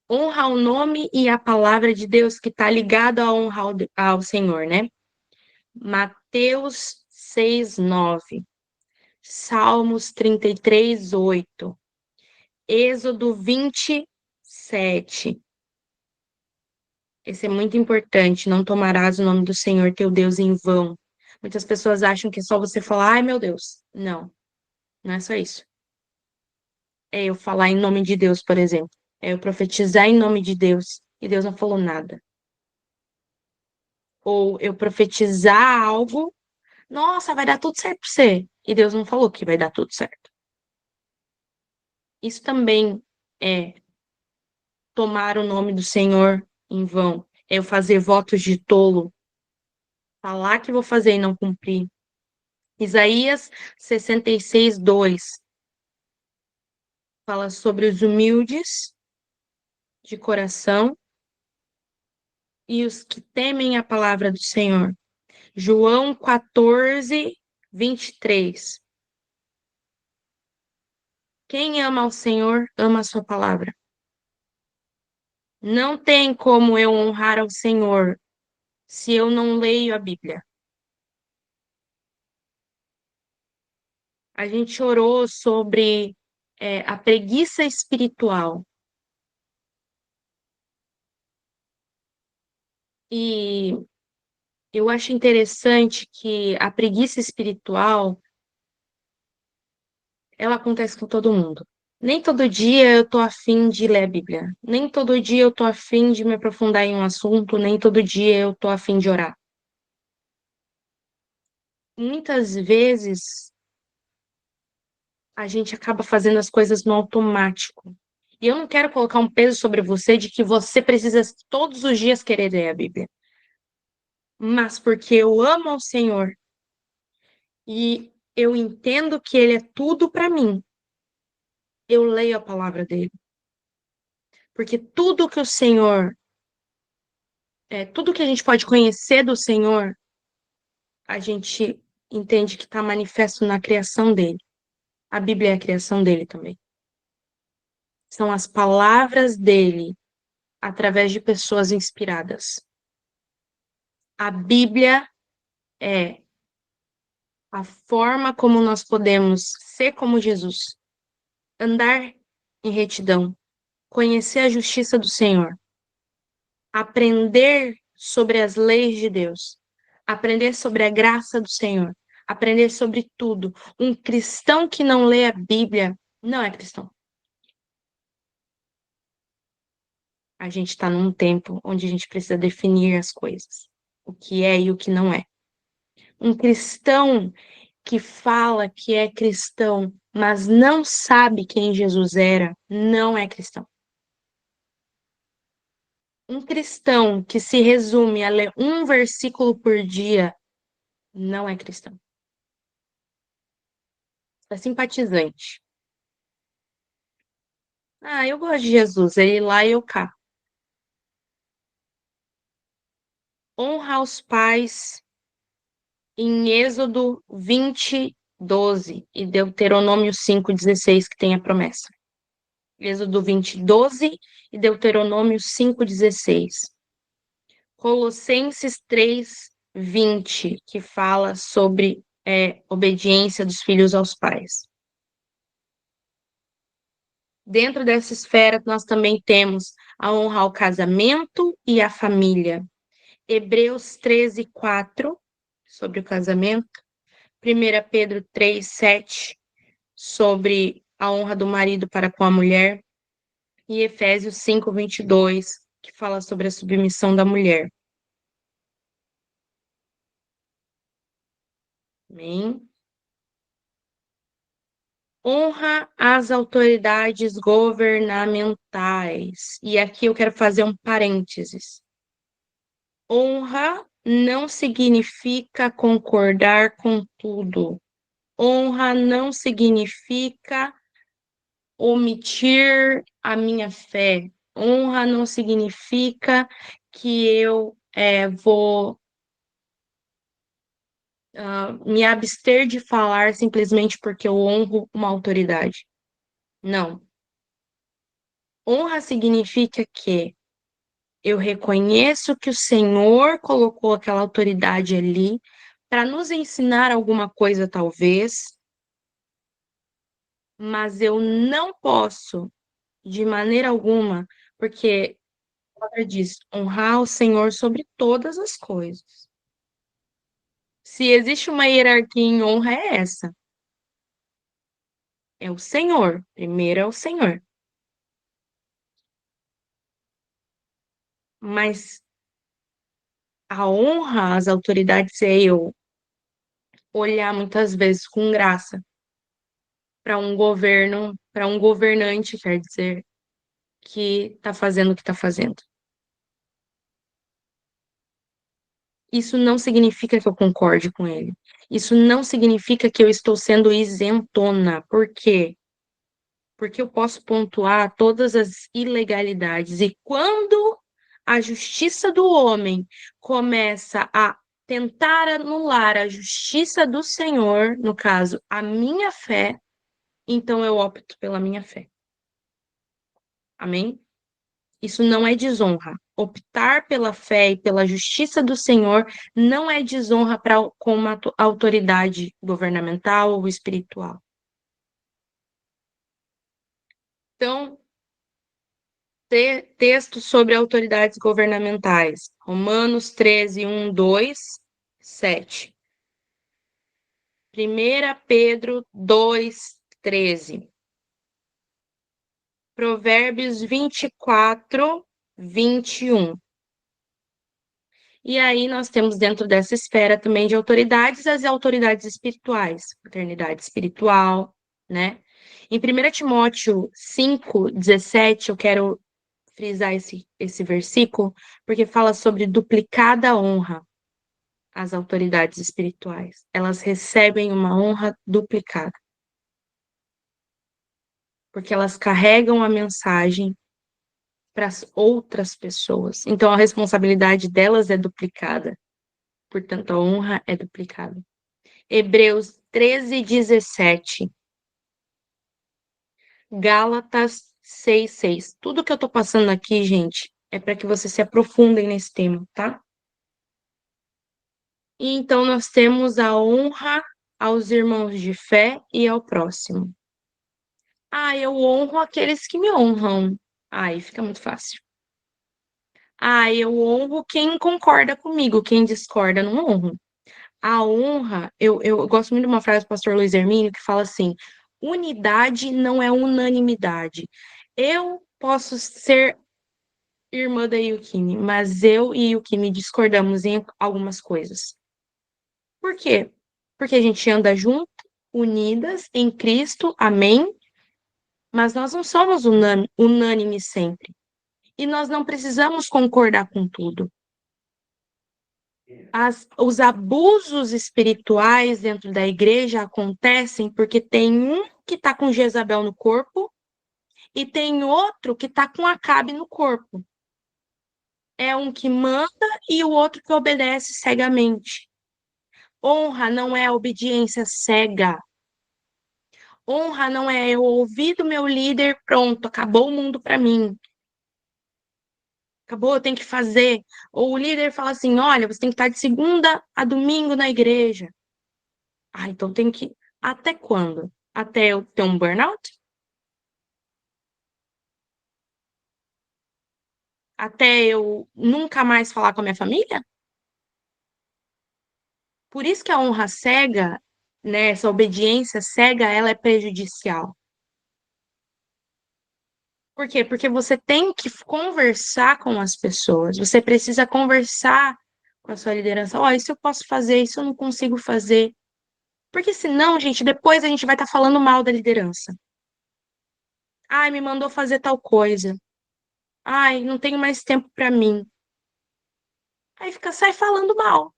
Honra o nome e a palavra de Deus que está ligado à honra ao Senhor, né? Mateus 6:9, Salmos 33:8, Êxodo 27. Esse é muito importante. Não tomarás o nome do Senhor teu Deus em vão. Muitas pessoas acham que é só você falar, ai meu Deus. Não, não é só isso. É eu falar em nome de Deus, por exemplo. É eu profetizar em nome de Deus e Deus não falou nada. Ou eu profetizar algo, nossa, vai dar tudo certo pra você. E Deus não falou que vai dar tudo certo. Isso também é tomar o nome do Senhor em vão. É eu fazer votos de tolo. Falar que vou fazer e não cumprir. Isaías 66:2 fala sobre os humildes de coração e os que temem a palavra do Senhor. João 14:23. Quem ama ao Senhor, ama a sua palavra. Não tem como eu honrar ao Senhor se eu não leio a Bíblia. A gente orou sobre a preguiça espiritual. E eu acho interessante que a preguiça espiritual, ela acontece com todo mundo. Nem todo dia eu tô afim de ler a Bíblia. Nem todo dia eu tô afim de me aprofundar em um assunto. Nem todo dia eu tô afim de orar. Muitas vezes a gente acaba fazendo as coisas no automático. E eu não quero colocar um peso sobre você de que você precisa todos os dias querer ler a Bíblia. Mas porque eu amo ao Senhor e eu entendo que Ele é tudo para mim, eu leio a palavra dele. Porque tudo que o Senhor, tudo que a gente pode conhecer do Senhor, a gente entende que está manifesto na criação dele. A Bíblia é a criação dele também. São as palavras dele através de pessoas inspiradas. A Bíblia é a forma como nós podemos ser como Jesus, andar em retidão, conhecer a justiça do Senhor, aprender sobre as leis de Deus, aprender sobre a graça do Senhor, aprender sobre tudo. Um cristão que não lê a Bíblia não é cristão. A gente está num tempo onde a gente precisa definir as coisas, o que é e o que não é. Um cristão que fala que é cristão, mas não sabe quem Jesus era, não é cristão. Um cristão que se resume a ler um versículo por dia, não é cristão. É simpatizante. Ah, eu gosto de Jesus, ele lá e eu cá. Honra os pais em Êxodo 20:12 e Deuteronômio 5:16, que tem a promessa. Êxodo 20:12 e Deuteronômio 5:16. Colossenses 3:20, que fala sobre obediência dos filhos aos pais. Dentro dessa esfera, nós também temos a honra ao casamento e à família. Hebreus 13:4, sobre o casamento. 1 Pedro 3:7, sobre a honra do marido para com a mulher. E Efésios 5:22, que fala sobre a submissão da mulher. Amém? Honra às autoridades governamentais. E aqui eu quero fazer um parênteses. Honra não significa concordar com tudo. Honra não significa omitir a minha fé. Honra não significa que eu vou me abster de falar simplesmente porque eu honro uma autoridade. Não. Honra significa que eu reconheço que o Senhor colocou aquela autoridade ali para nos ensinar alguma coisa, talvez, mas eu não posso, de maneira alguma, porque a palavra diz, honrar o Senhor sobre todas as coisas. Se existe uma hierarquia em honra, é essa. É o Senhor. Primeiro é o Senhor. Mas a honra às autoridades é eu olhar muitas vezes com graça para um governo, para um governante, quer dizer, que está fazendo o que está fazendo. Isso não significa que eu concorde com ele. Isso não significa que eu estou sendo isentona. Por quê? Porque eu posso pontuar todas as ilegalidades. E quando a justiça do homem começa a tentar anular a justiça do Senhor, no caso, a minha fé, então eu opto pela minha fé. Amém? Isso não é desonra. Optar pela fé e pela justiça do Senhor não é desonra com uma autoridade governamental ou espiritual. Então, texto sobre autoridades governamentais. Romanos 13, 1, 2, 7. 1 Pedro 2, 13. Provérbios 24, 21. E aí nós temos dentro dessa esfera também de autoridades as autoridades espirituais, paternidade espiritual, né? Em 1 Timóteo 5, 17, eu quero frisar esse versículo, porque fala sobre duplicada honra às autoridades espirituais. Elas recebem uma honra duplicada, porque elas carregam a mensagem para as outras pessoas. Então a responsabilidade delas é duplicada. Portanto, a honra é duplicada. Hebreus 13:17, Gálatas 6:6. Tudo que eu tô passando aqui, gente, é para que vocês se aprofundem nesse tema, tá? E então nós temos a honra aos irmãos de fé e ao próximo. Ah, eu honro aqueles que me honram. Aí fica muito fácil. Ah, eu honro quem concorda comigo, quem discorda, não honro. A honra, eu gosto muito de uma frase do pastor Luiz Hermínio que fala assim: unidade não é unanimidade. Eu posso ser irmã da Yukimi, mas eu e Yukimi discordamos em algumas coisas. Por quê? Porque a gente anda junto, unidas em Cristo, amém? Mas nós não somos unânimes sempre. E nós não precisamos concordar com tudo. Os abusos espirituais dentro da igreja acontecem porque tem um que está com Jezabel no corpo e tem outro que está com Acabe no corpo. É um que manda e o outro que obedece cegamente. Honra não é obediência cega. Honra não é eu ouvir do meu líder, pronto, acabou o mundo para mim. Acabou, eu tenho que fazer. Ou o líder fala assim: olha, você tem que estar de segunda a domingo na igreja. Ah, então tem que. Até quando? Até eu ter um burnout? Até eu nunca mais falar com a minha família? Por isso que a honra cega, né, essa obediência cega, ela é prejudicial. Por quê? Porque você tem que conversar com as pessoas, você precisa conversar com a sua liderança. Ó, isso eu posso fazer, isso eu não consigo fazer. Porque senão, gente, depois a gente vai estar falando mal da liderança. Ai, me mandou fazer tal coisa. Ai, não tenho mais tempo para mim. Aí fica, sai falando mal,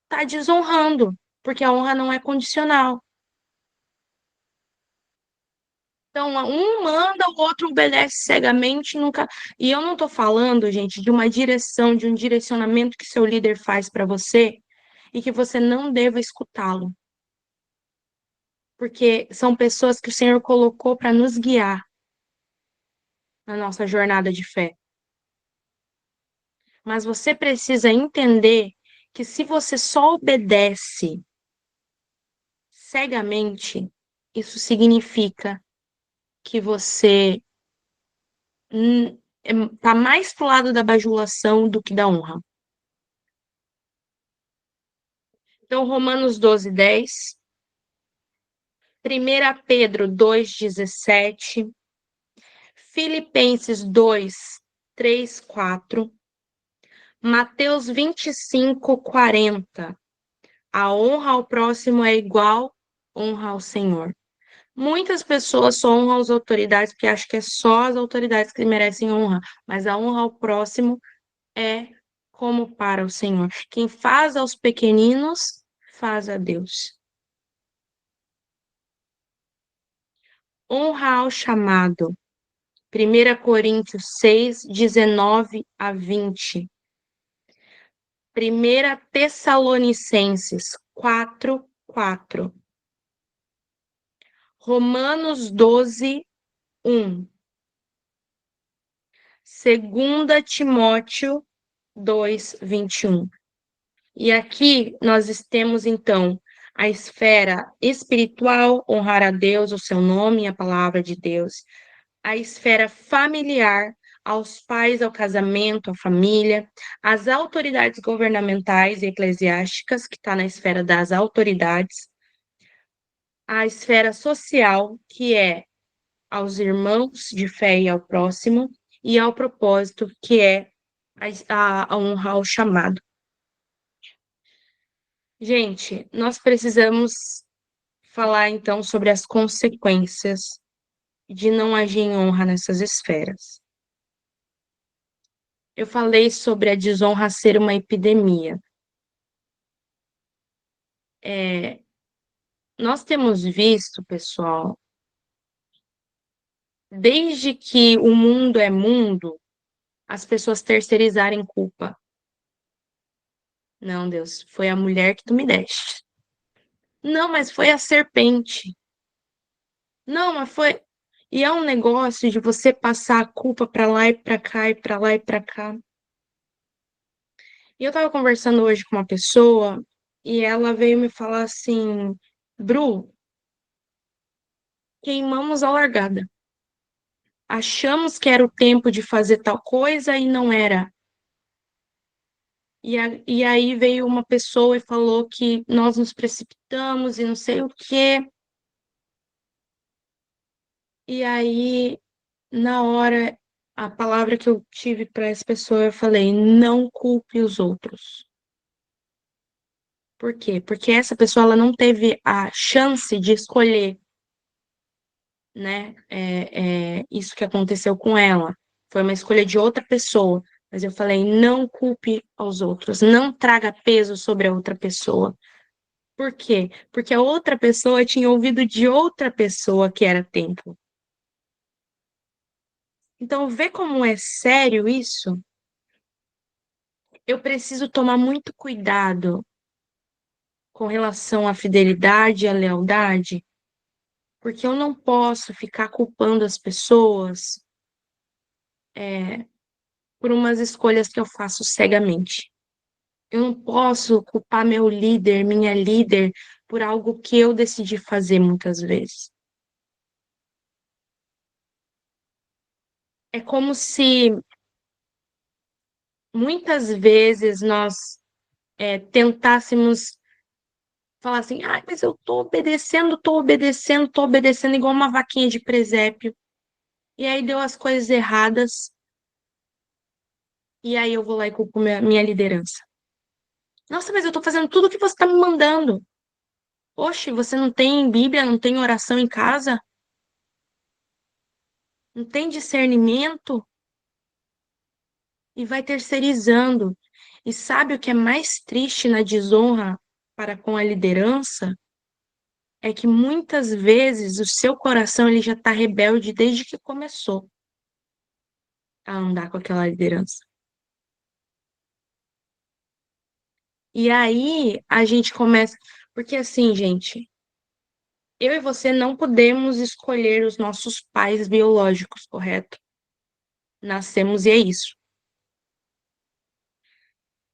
tá desonrando, porque a honra não é condicional. Então, um manda, o outro obedece cegamente, nunca. E eu não tô falando, gente, de uma direção, de um direcionamento que seu líder faz para você e que você não deva escutá-lo, porque são pessoas que o Senhor colocou para nos guiar na nossa jornada de fé. Mas você precisa entender que se você só obedece cegamente, isso significa que você tá mais pro lado da bajulação do que da honra. Então, Romanos 12:10, 1 Pedro 2:17, Filipenses 2:3, 4, Mateus 25:40. A honra ao próximo é igual honra ao Senhor. Muitas pessoas só honram as autoridades porque acham que é só as autoridades que merecem honra, mas a honra ao próximo é como para o Senhor. Quem faz aos pequeninos, faz a Deus. Honra ao chamado. 1 Coríntios 6:19 a 20. 1 Tessalonicenses 4:4. Romanos 12:1. 2 Timóteo 2:21. E aqui nós temos, então, a esfera espiritual, honrar a Deus, o seu nome e a palavra de Deus. A esfera familiar, aos pais, ao casamento, à família. As autoridades governamentais e eclesiásticas, que está na esfera das autoridades. A esfera social, que é aos irmãos de fé e ao próximo. E ao propósito, que é a honra ao chamado. Gente, nós precisamos falar então sobre as consequências de não agir em honra nessas esferas. Eu falei sobre a desonra ser uma epidemia. Nós temos visto, pessoal, desde que o mundo é mundo, as pessoas terceirizarem culpa. Não, Deus, foi a mulher que tu me deste. Não, mas foi a serpente. Não, mas foi. E é um negócio de você passar a culpa pra lá e pra cá e pra lá e pra cá. E eu tava conversando hoje com uma pessoa e ela veio me falar assim: Bru, queimamos a largada. Achamos que era o tempo de fazer tal coisa e não era. E aí veio uma pessoa e falou que nós nos precipitamos e não sei o quê. E aí, na hora, a palavra que eu tive para essa pessoa, eu falei: não culpe os outros. Por quê? Porque essa pessoa ela não teve a chance de escolher, né? Isso que aconteceu com ela. Foi uma escolha de outra pessoa. Mas eu falei: não culpe aos outros, não traga peso sobre a outra pessoa. Por quê? Porque a outra pessoa tinha ouvido de outra pessoa que era templo. Então, vê como é sério isso? Eu preciso tomar muito cuidado com relação à fidelidade e à lealdade, porque eu não posso ficar culpando as pessoas por umas escolhas que eu faço cegamente. Eu não posso culpar meu líder, minha líder, por algo que eu decidi fazer muitas vezes. É como se muitas vezes nós tentássemos falar assim, ah, mas eu tô obedecendo igual uma vaquinha de presépio. E aí deu as coisas erradas, e aí eu vou lá e culpo minha liderança. Nossa, mas eu tô fazendo tudo o que você tá me mandando. Oxe, você não tem Bíblia, não tem oração em casa? Não tem discernimento? E vai terceirizando. E sabe o que é mais triste na desonra para com a liderança? É que muitas vezes o seu coração ele já está rebelde desde que começou a andar com aquela liderança. E aí a gente começa, porque assim, gente, eu e você não podemos escolher os nossos pais biológicos, correto? Nascemos e é isso.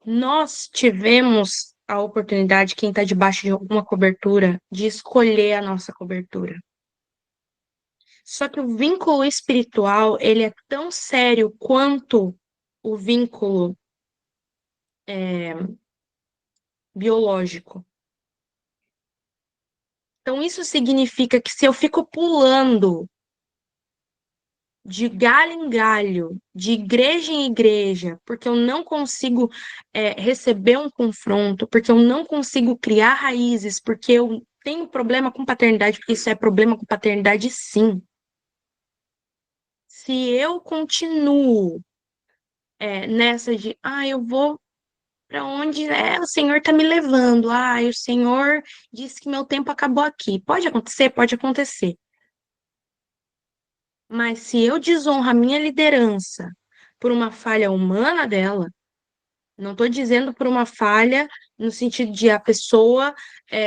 Nós tivemos a oportunidade, quem está debaixo de alguma cobertura, de escolher a nossa cobertura. Só que o vínculo espiritual, ele é tão sério quanto o vínculo biológico. Então, isso significa que se eu fico pulando de galho em galho, de igreja em igreja, porque eu não consigo receber um confronto, porque eu não consigo criar raízes, porque eu tenho problema com paternidade, porque isso é problema com paternidade, sim. Se eu continuo nessa de, eu vou para onde o Senhor está me levando, o Senhor disse que meu tempo acabou aqui. Pode acontecer? Pode acontecer. Mas se eu desonro a minha liderança por uma falha humana dela, não estou dizendo por uma falha no sentido de a pessoa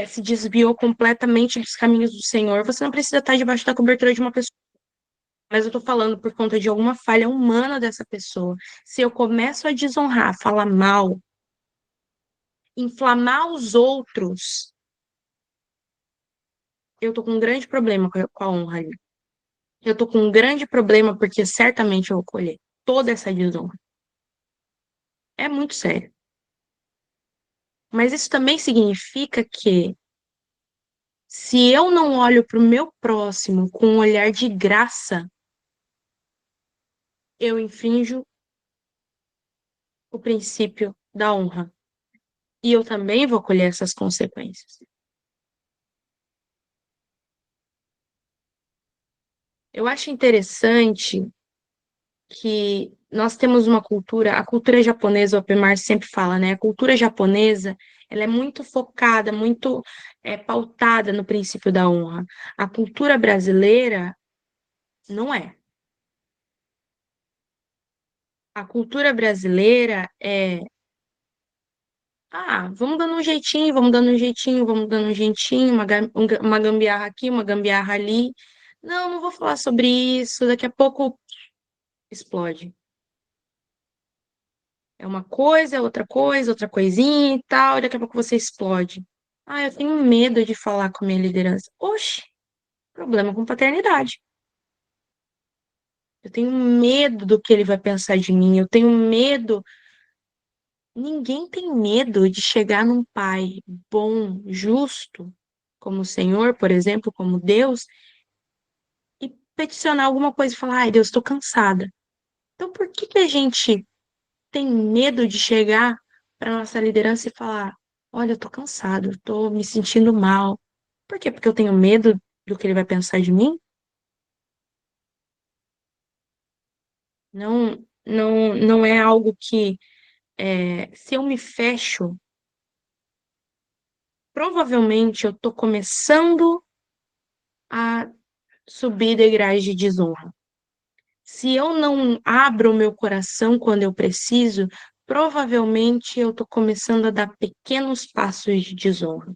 se desviou completamente dos caminhos do Senhor, você não precisa estar debaixo da cobertura de uma pessoa. Mas eu estou falando por conta de alguma falha humana dessa pessoa. Se eu começo a desonrar, falar mal, inflamar os outros, eu tô com um grande problema com a honra ali. Eu tô com um grande problema porque certamente eu vou colher toda essa desonra. É muito sério. Mas isso também significa que se eu não olho para o meu próximo com um olhar de graça, eu infrinjo o princípio da honra. E eu também vou colher essas consequências. Eu acho interessante que nós temos uma cultura, a cultura japonesa, o Opmar sempre fala, né? A cultura japonesa, ela é muito focada, muito pautada no princípio da honra. A cultura brasileira não é. A cultura brasileira Vamos dando um jeitinho, vamos dando um jeitinho, vamos dando um jeitinho, uma gambiarra aqui, uma gambiarra ali. Não, não vou falar sobre isso, daqui a pouco explode. É uma coisa, outra coisinha e tal, e daqui a pouco você explode. Eu tenho medo de falar com a minha liderança. Oxe, problema com paternidade. Eu tenho medo do que ele vai pensar de mim, eu tenho medo. Ninguém tem medo de chegar num pai bom, justo, como o Senhor, por exemplo, como Deus, e peticionar alguma coisa e falar: ai, Deus, estou cansada. Então, por que que a gente tem medo de chegar para nossa liderança e falar: olha, eu tô cansado, eu tô me sentindo mal? Por quê? Porque eu tenho medo do que ele vai pensar de mim? Não, não, não é algo que, se eu me fecho, provavelmente eu tô começando a subir degraus de desonra. Se eu não abro o meu coração quando eu preciso, provavelmente eu tô começando a dar pequenos passos de desonra.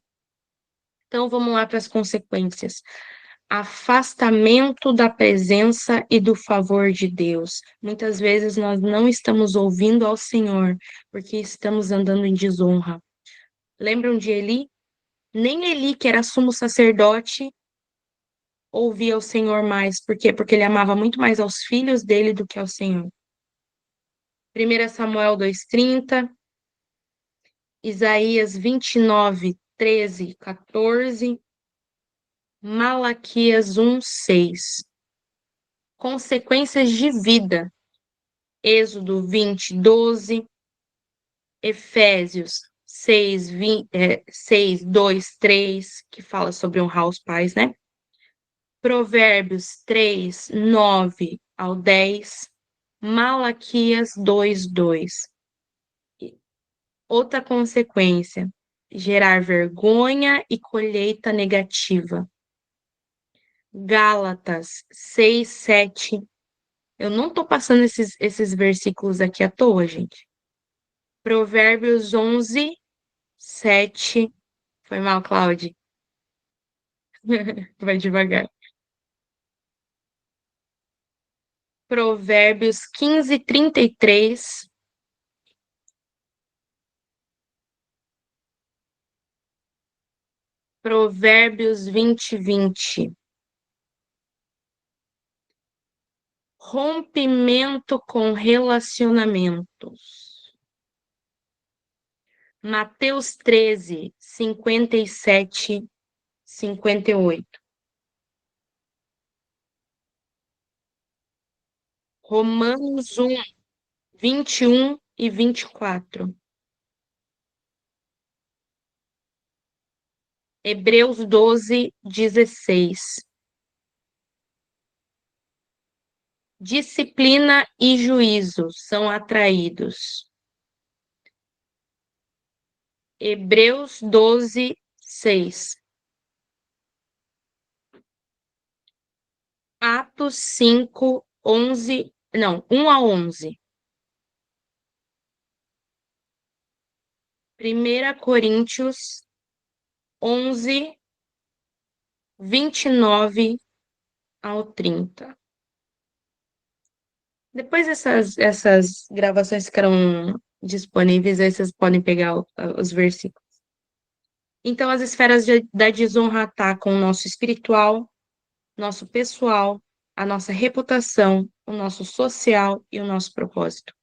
Então vamos lá para as consequências. Afastamento da presença e do favor de Deus. Muitas vezes nós não estamos ouvindo ao Senhor porque estamos andando em desonra. Lembram de Eli? Nem Eli, que era sumo sacerdote, ouvia o Senhor mais. Por quê? Porque ele amava muito mais aos filhos dele do que ao Senhor. 1 Samuel 2:30, Isaías 29:13, 14, Malaquias 1:6. Consequências de vida. Êxodo 20:12, Efésios 6:2, 3, que fala sobre honrar os pais, né? Provérbios 3:9 ao 10, Malaquias 2:2. Outra consequência, gerar vergonha e colheita negativa. Gálatas 6:7. Eu não tô passando esses versículos aqui à toa, gente. Provérbios 11:7. Foi mal, Cláudia. Vai devagar. Provérbios 15:33. Provérbios 20:20. Rompimento com relacionamentos. Mateus 13:57-58. Romanos 1:21 e 24. Hebreus 12:16. Disciplina e juízo são atraídos. Hebreus 12:6. Atos 5:11, não, 1 a 11. 1 Coríntios 11:29 ao 30. Depois essas gravações ficarão disponíveis, aí vocês podem pegar os versículos. Então, as esferas da desonra atacam o nosso espiritual, nosso pessoal, a nossa reputação, o nosso social e o nosso propósito.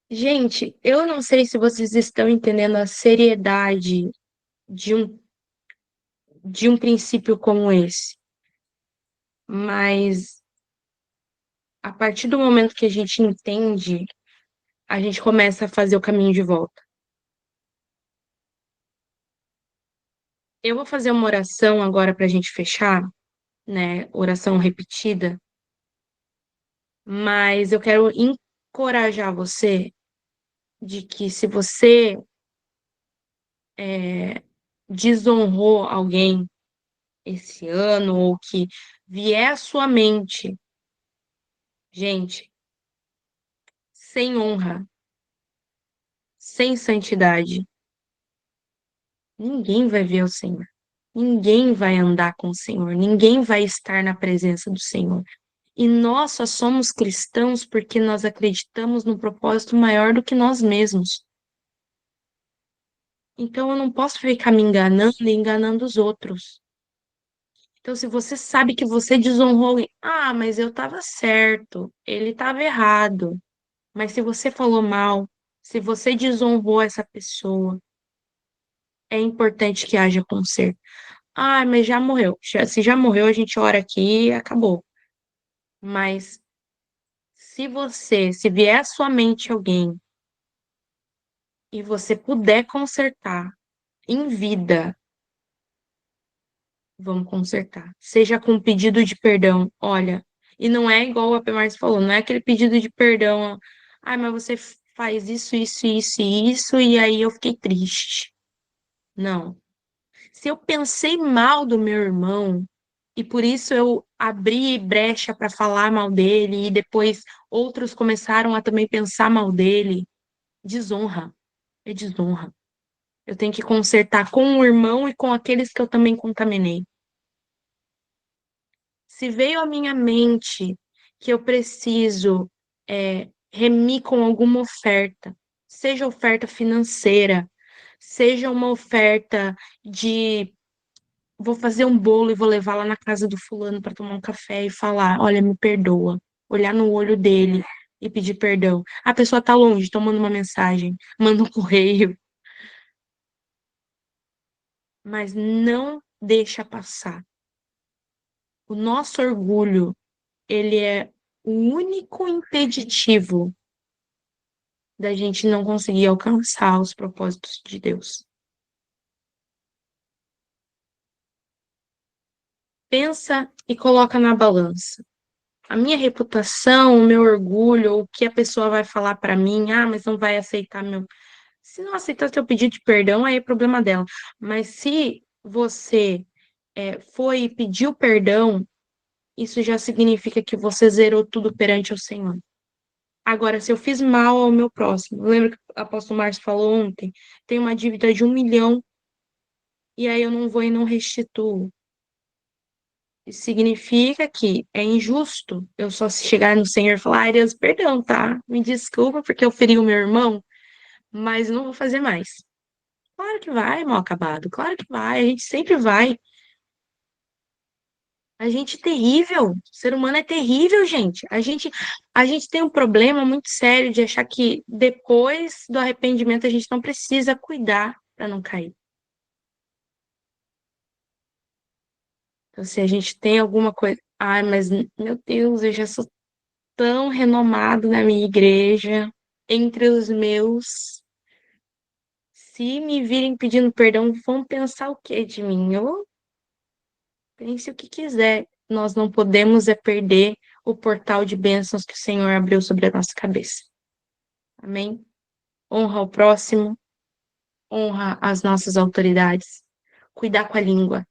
Gente, eu não sei se vocês estão entendendo a seriedade de um princípio como esse, mas a partir do momento que a gente entende, a gente começa a fazer o caminho de volta. Eu vou fazer uma oração agora para a gente fechar, né? Oração repetida, mas eu quero encorajar você de que se você desonrou alguém esse ano ou que vier à sua mente, gente, sem honra, sem santidade, ninguém vai ver o Senhor. Ninguém vai andar com o Senhor, ninguém vai estar na presença do Senhor. E nós só somos cristãos porque nós acreditamos no propósito maior do que nós mesmos. Então eu não posso ficar me enganando e enganando os outros. Então, se você sabe que você desonrou alguém, ah, mas eu estava certo, ele estava errado. Mas se você falou mal, se você desonrou essa pessoa, é importante que haja conserto. Ah, mas já morreu. Se já morreu, a gente ora aqui e acabou. Mas se vier à sua mente alguém e você puder consertar em vida, vamos consertar. Seja com pedido de perdão, olha. E não é igual o AP Márcio falou, não é aquele pedido de perdão. Ah, mas você faz isso, isso, isso e isso, e aí eu fiquei triste. Não. Se eu pensei mal do meu irmão, e por isso eu abri brecha para falar mal dele, e depois outros começaram a também pensar mal dele, desonra. É desonra. Eu tenho que consertar com o irmão e com aqueles que eu também contaminei. Se veio à minha mente que eu preciso remir com alguma oferta, seja oferta financeira, seja uma oferta de vou fazer um bolo e vou levar lá na casa do fulano para tomar um café e falar, olha, me perdoa, olhar no olho dele e pedir perdão. A pessoa tá longe, então manda uma mensagem, manda um correio, mas não deixa passar. O nosso orgulho, ele é o único impeditivo da gente não conseguir alcançar os propósitos de Deus. Pensa e coloca na balança. A minha reputação, o meu orgulho, o que a pessoa vai falar para mim, ah, mas não vai aceitar meu. Se não aceitar seu pedido de perdão, aí é problema dela. Mas se você foi e pediu perdão, isso já significa que você zerou tudo perante o Senhor. Agora, se eu fiz mal ao meu próximo, lembra que o apóstolo Márcio falou ontem? Tem uma dívida de 1 milhão e aí eu não vou e não restituo. Isso significa que é injusto eu só chegar no Senhor e falar, ai Deus, perdão, tá? Me desculpa porque eu feri o meu irmão, mas não vou fazer mais. Claro que vai, mal acabado, claro que vai, a gente sempre vai. A gente é terrível, o ser humano é terrível, gente. A gente tem um problema muito sério de achar que depois do arrependimento a gente não precisa cuidar para não cair. Então, se a gente tem alguma coisa, ai, mas meu Deus, eu já sou tão renomado na minha igreja, entre os meus. Se me virem pedindo perdão, vão pensar o que de mim? Eu pense o que quiser. Nós não podemos perder o portal de bênçãos que o Senhor abriu sobre a nossa cabeça. Amém? Honra o próximo, honra as nossas autoridades, cuidar com a língua,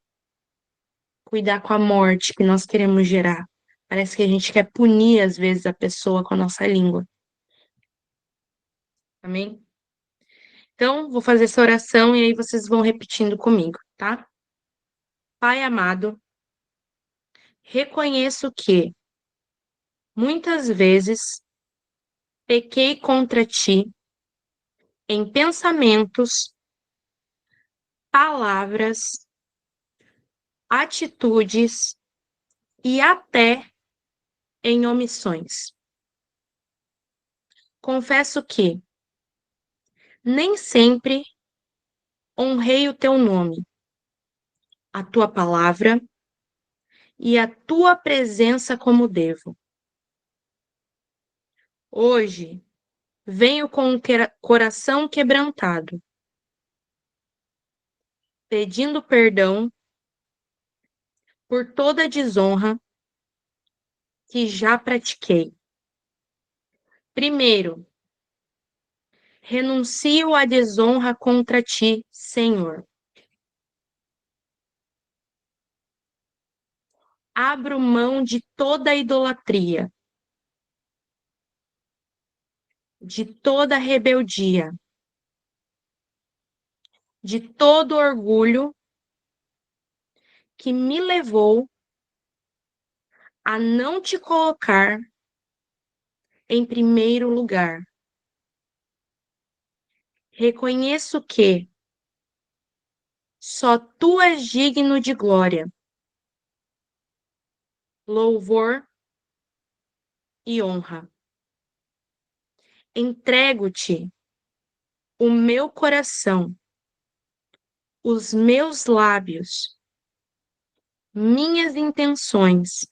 cuidar com a morte que nós queremos gerar. Parece que a gente quer punir, às vezes, a pessoa com a nossa língua. Amém? Então, vou fazer essa oração e aí vocês vão repetindo comigo, tá? Pai amado, reconheço que muitas vezes pequei contra ti em pensamentos, palavras, atitudes e até em omissões. Confesso que nem sempre honrei o teu nome, a tua palavra e a tua presença como devo. Hoje, venho com o coração quebrantado, pedindo perdão por toda a desonra que já pratiquei. Primeiro, renuncio à desonra contra ti, Senhor. Abro mão de toda a idolatria, de toda a rebeldia de todo orgulho que me levou a não te colocar em primeiro lugar. Reconheço que só tu és digno de glória, louvor e honra. Entrego-te o meu coração, os meus lábios, minhas intenções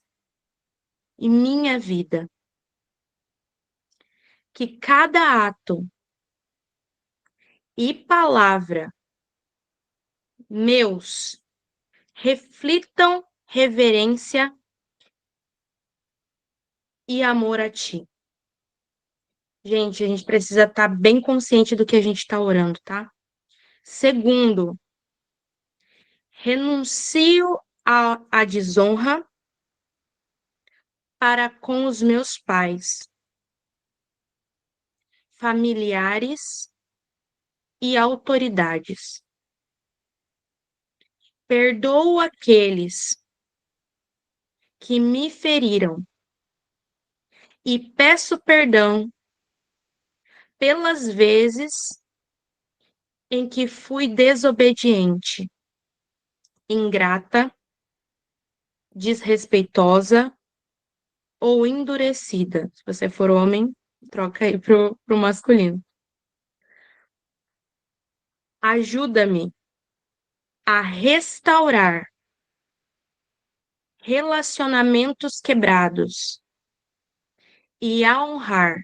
e minha vida. Que cada ato e palavra meus reflitam reverência e amor a ti. Gente, a gente precisa estar bem consciente do que a gente está orando, tá? Segundo, renuncio à desonra para com os meus pais, familiares e autoridades. Perdoo aqueles que me feriram e peço perdão pelas vezes em que fui desobediente, ingrata, desrespeitosa ou endurecida. Se você for homem, troca aí pro masculino. Ajuda-me a restaurar relacionamentos quebrados e a honrar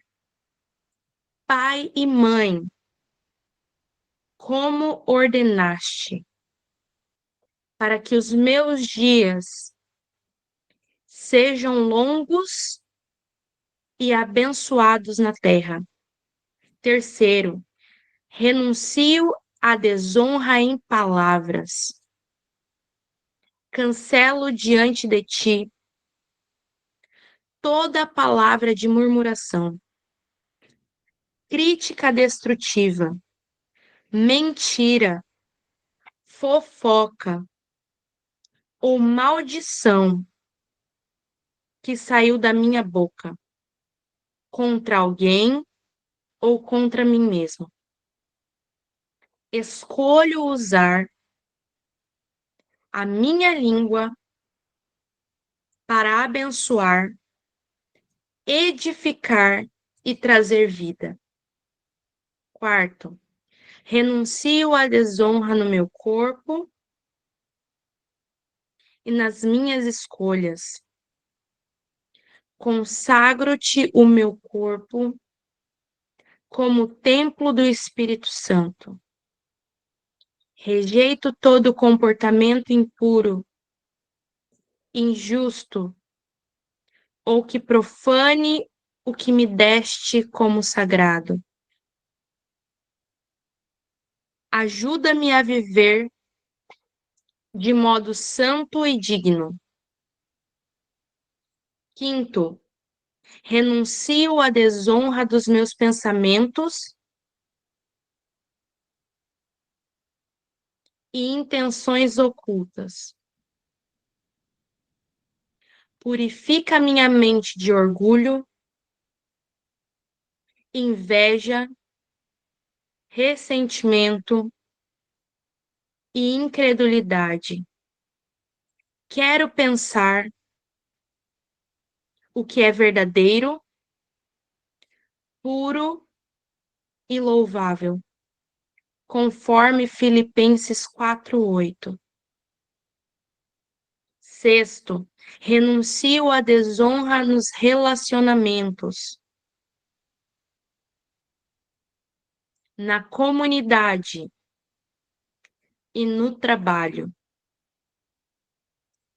pai e mãe como ordenaste, para que os meus dias sejam longos e abençoados na terra. Terceiro, renuncio à desonra em palavras. Cancelo diante de ti toda palavra de murmuração, crítica destrutiva, mentira, fofoca ou maldição que saiu da minha boca contra alguém ou contra mim mesmo. Escolho usar a minha língua para abençoar, edificar e trazer vida. Quarto, renuncio à desonra no meu corpo e nas minhas escolhas. Consagro-te o meu corpo como templo do Espírito Santo. Rejeito todo comportamento impuro, injusto ou que profane o que me deste como sagrado. Ajuda-me a viver de modo santo e digno. Quinto, renuncio à desonra dos meus pensamentos e intenções ocultas. Purifica minha mente de orgulho, inveja, ressentimento e incredulidade. Quero pensar o que é verdadeiro, puro e louvável, conforme Filipenses 4:8. Sexto, renuncio à desonra nos relacionamentos, na comunidade e no trabalho.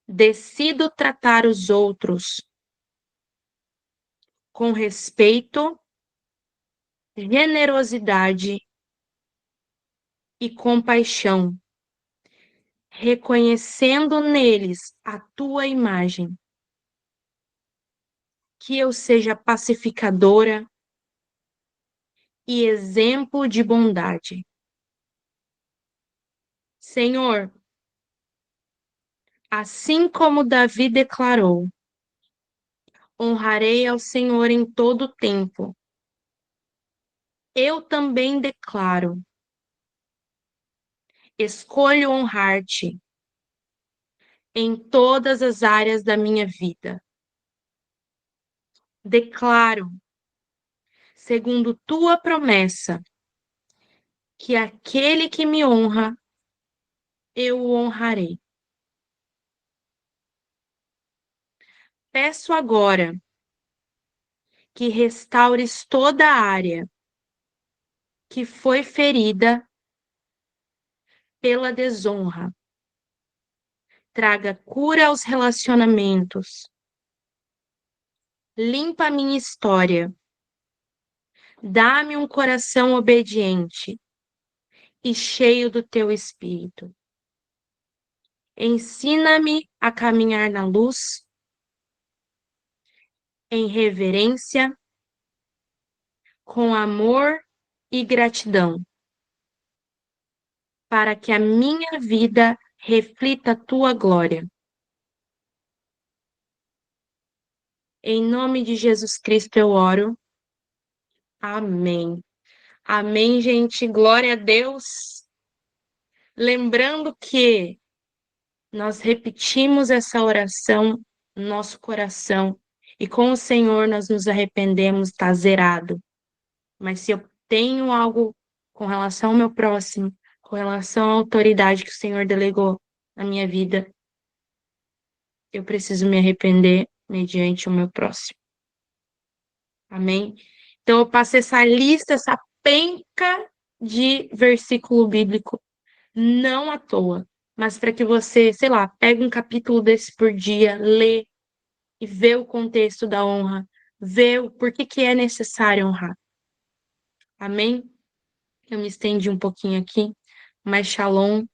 Decido tratar os outros com respeito, generosidade e compaixão, reconhecendo neles a tua imagem. Que eu seja pacificadora e exemplo de bondade. Senhor, assim como Davi declarou, honrarei ao Senhor em todo o tempo. Eu também declaro, escolho honrar-te em todas as áreas da minha vida. Declaro, segundo tua promessa, que aquele que me honra, eu o honrarei. Peço agora que restaures toda a área que foi ferida pela desonra. Traga cura aos relacionamentos. Limpa a minha história. Dá-me um coração obediente e cheio do teu espírito. Ensina-me a caminhar na luz, em reverência, com amor e gratidão, para que a minha vida reflita a tua glória. Em nome de Jesus Cristo eu oro. Amém. Amém, gente. Glória a Deus. Lembrando que nós repetimos essa oração no nosso coração e com o Senhor nós nos arrependemos, está zerado. Mas se eu tenho algo com relação ao meu próximo, com relação à autoridade que o Senhor delegou na minha vida, eu preciso me arrepender mediante o meu próximo. Amém? Então eu passo essa lista, essa penca de versículo bíblico, não à toa, mas para que você, sei lá, pegue um capítulo desse por dia, lê e vê o contexto da honra, vê o porquê que é necessário honrar. Amém? Eu me estendi um pouquinho aqui, mas shalom.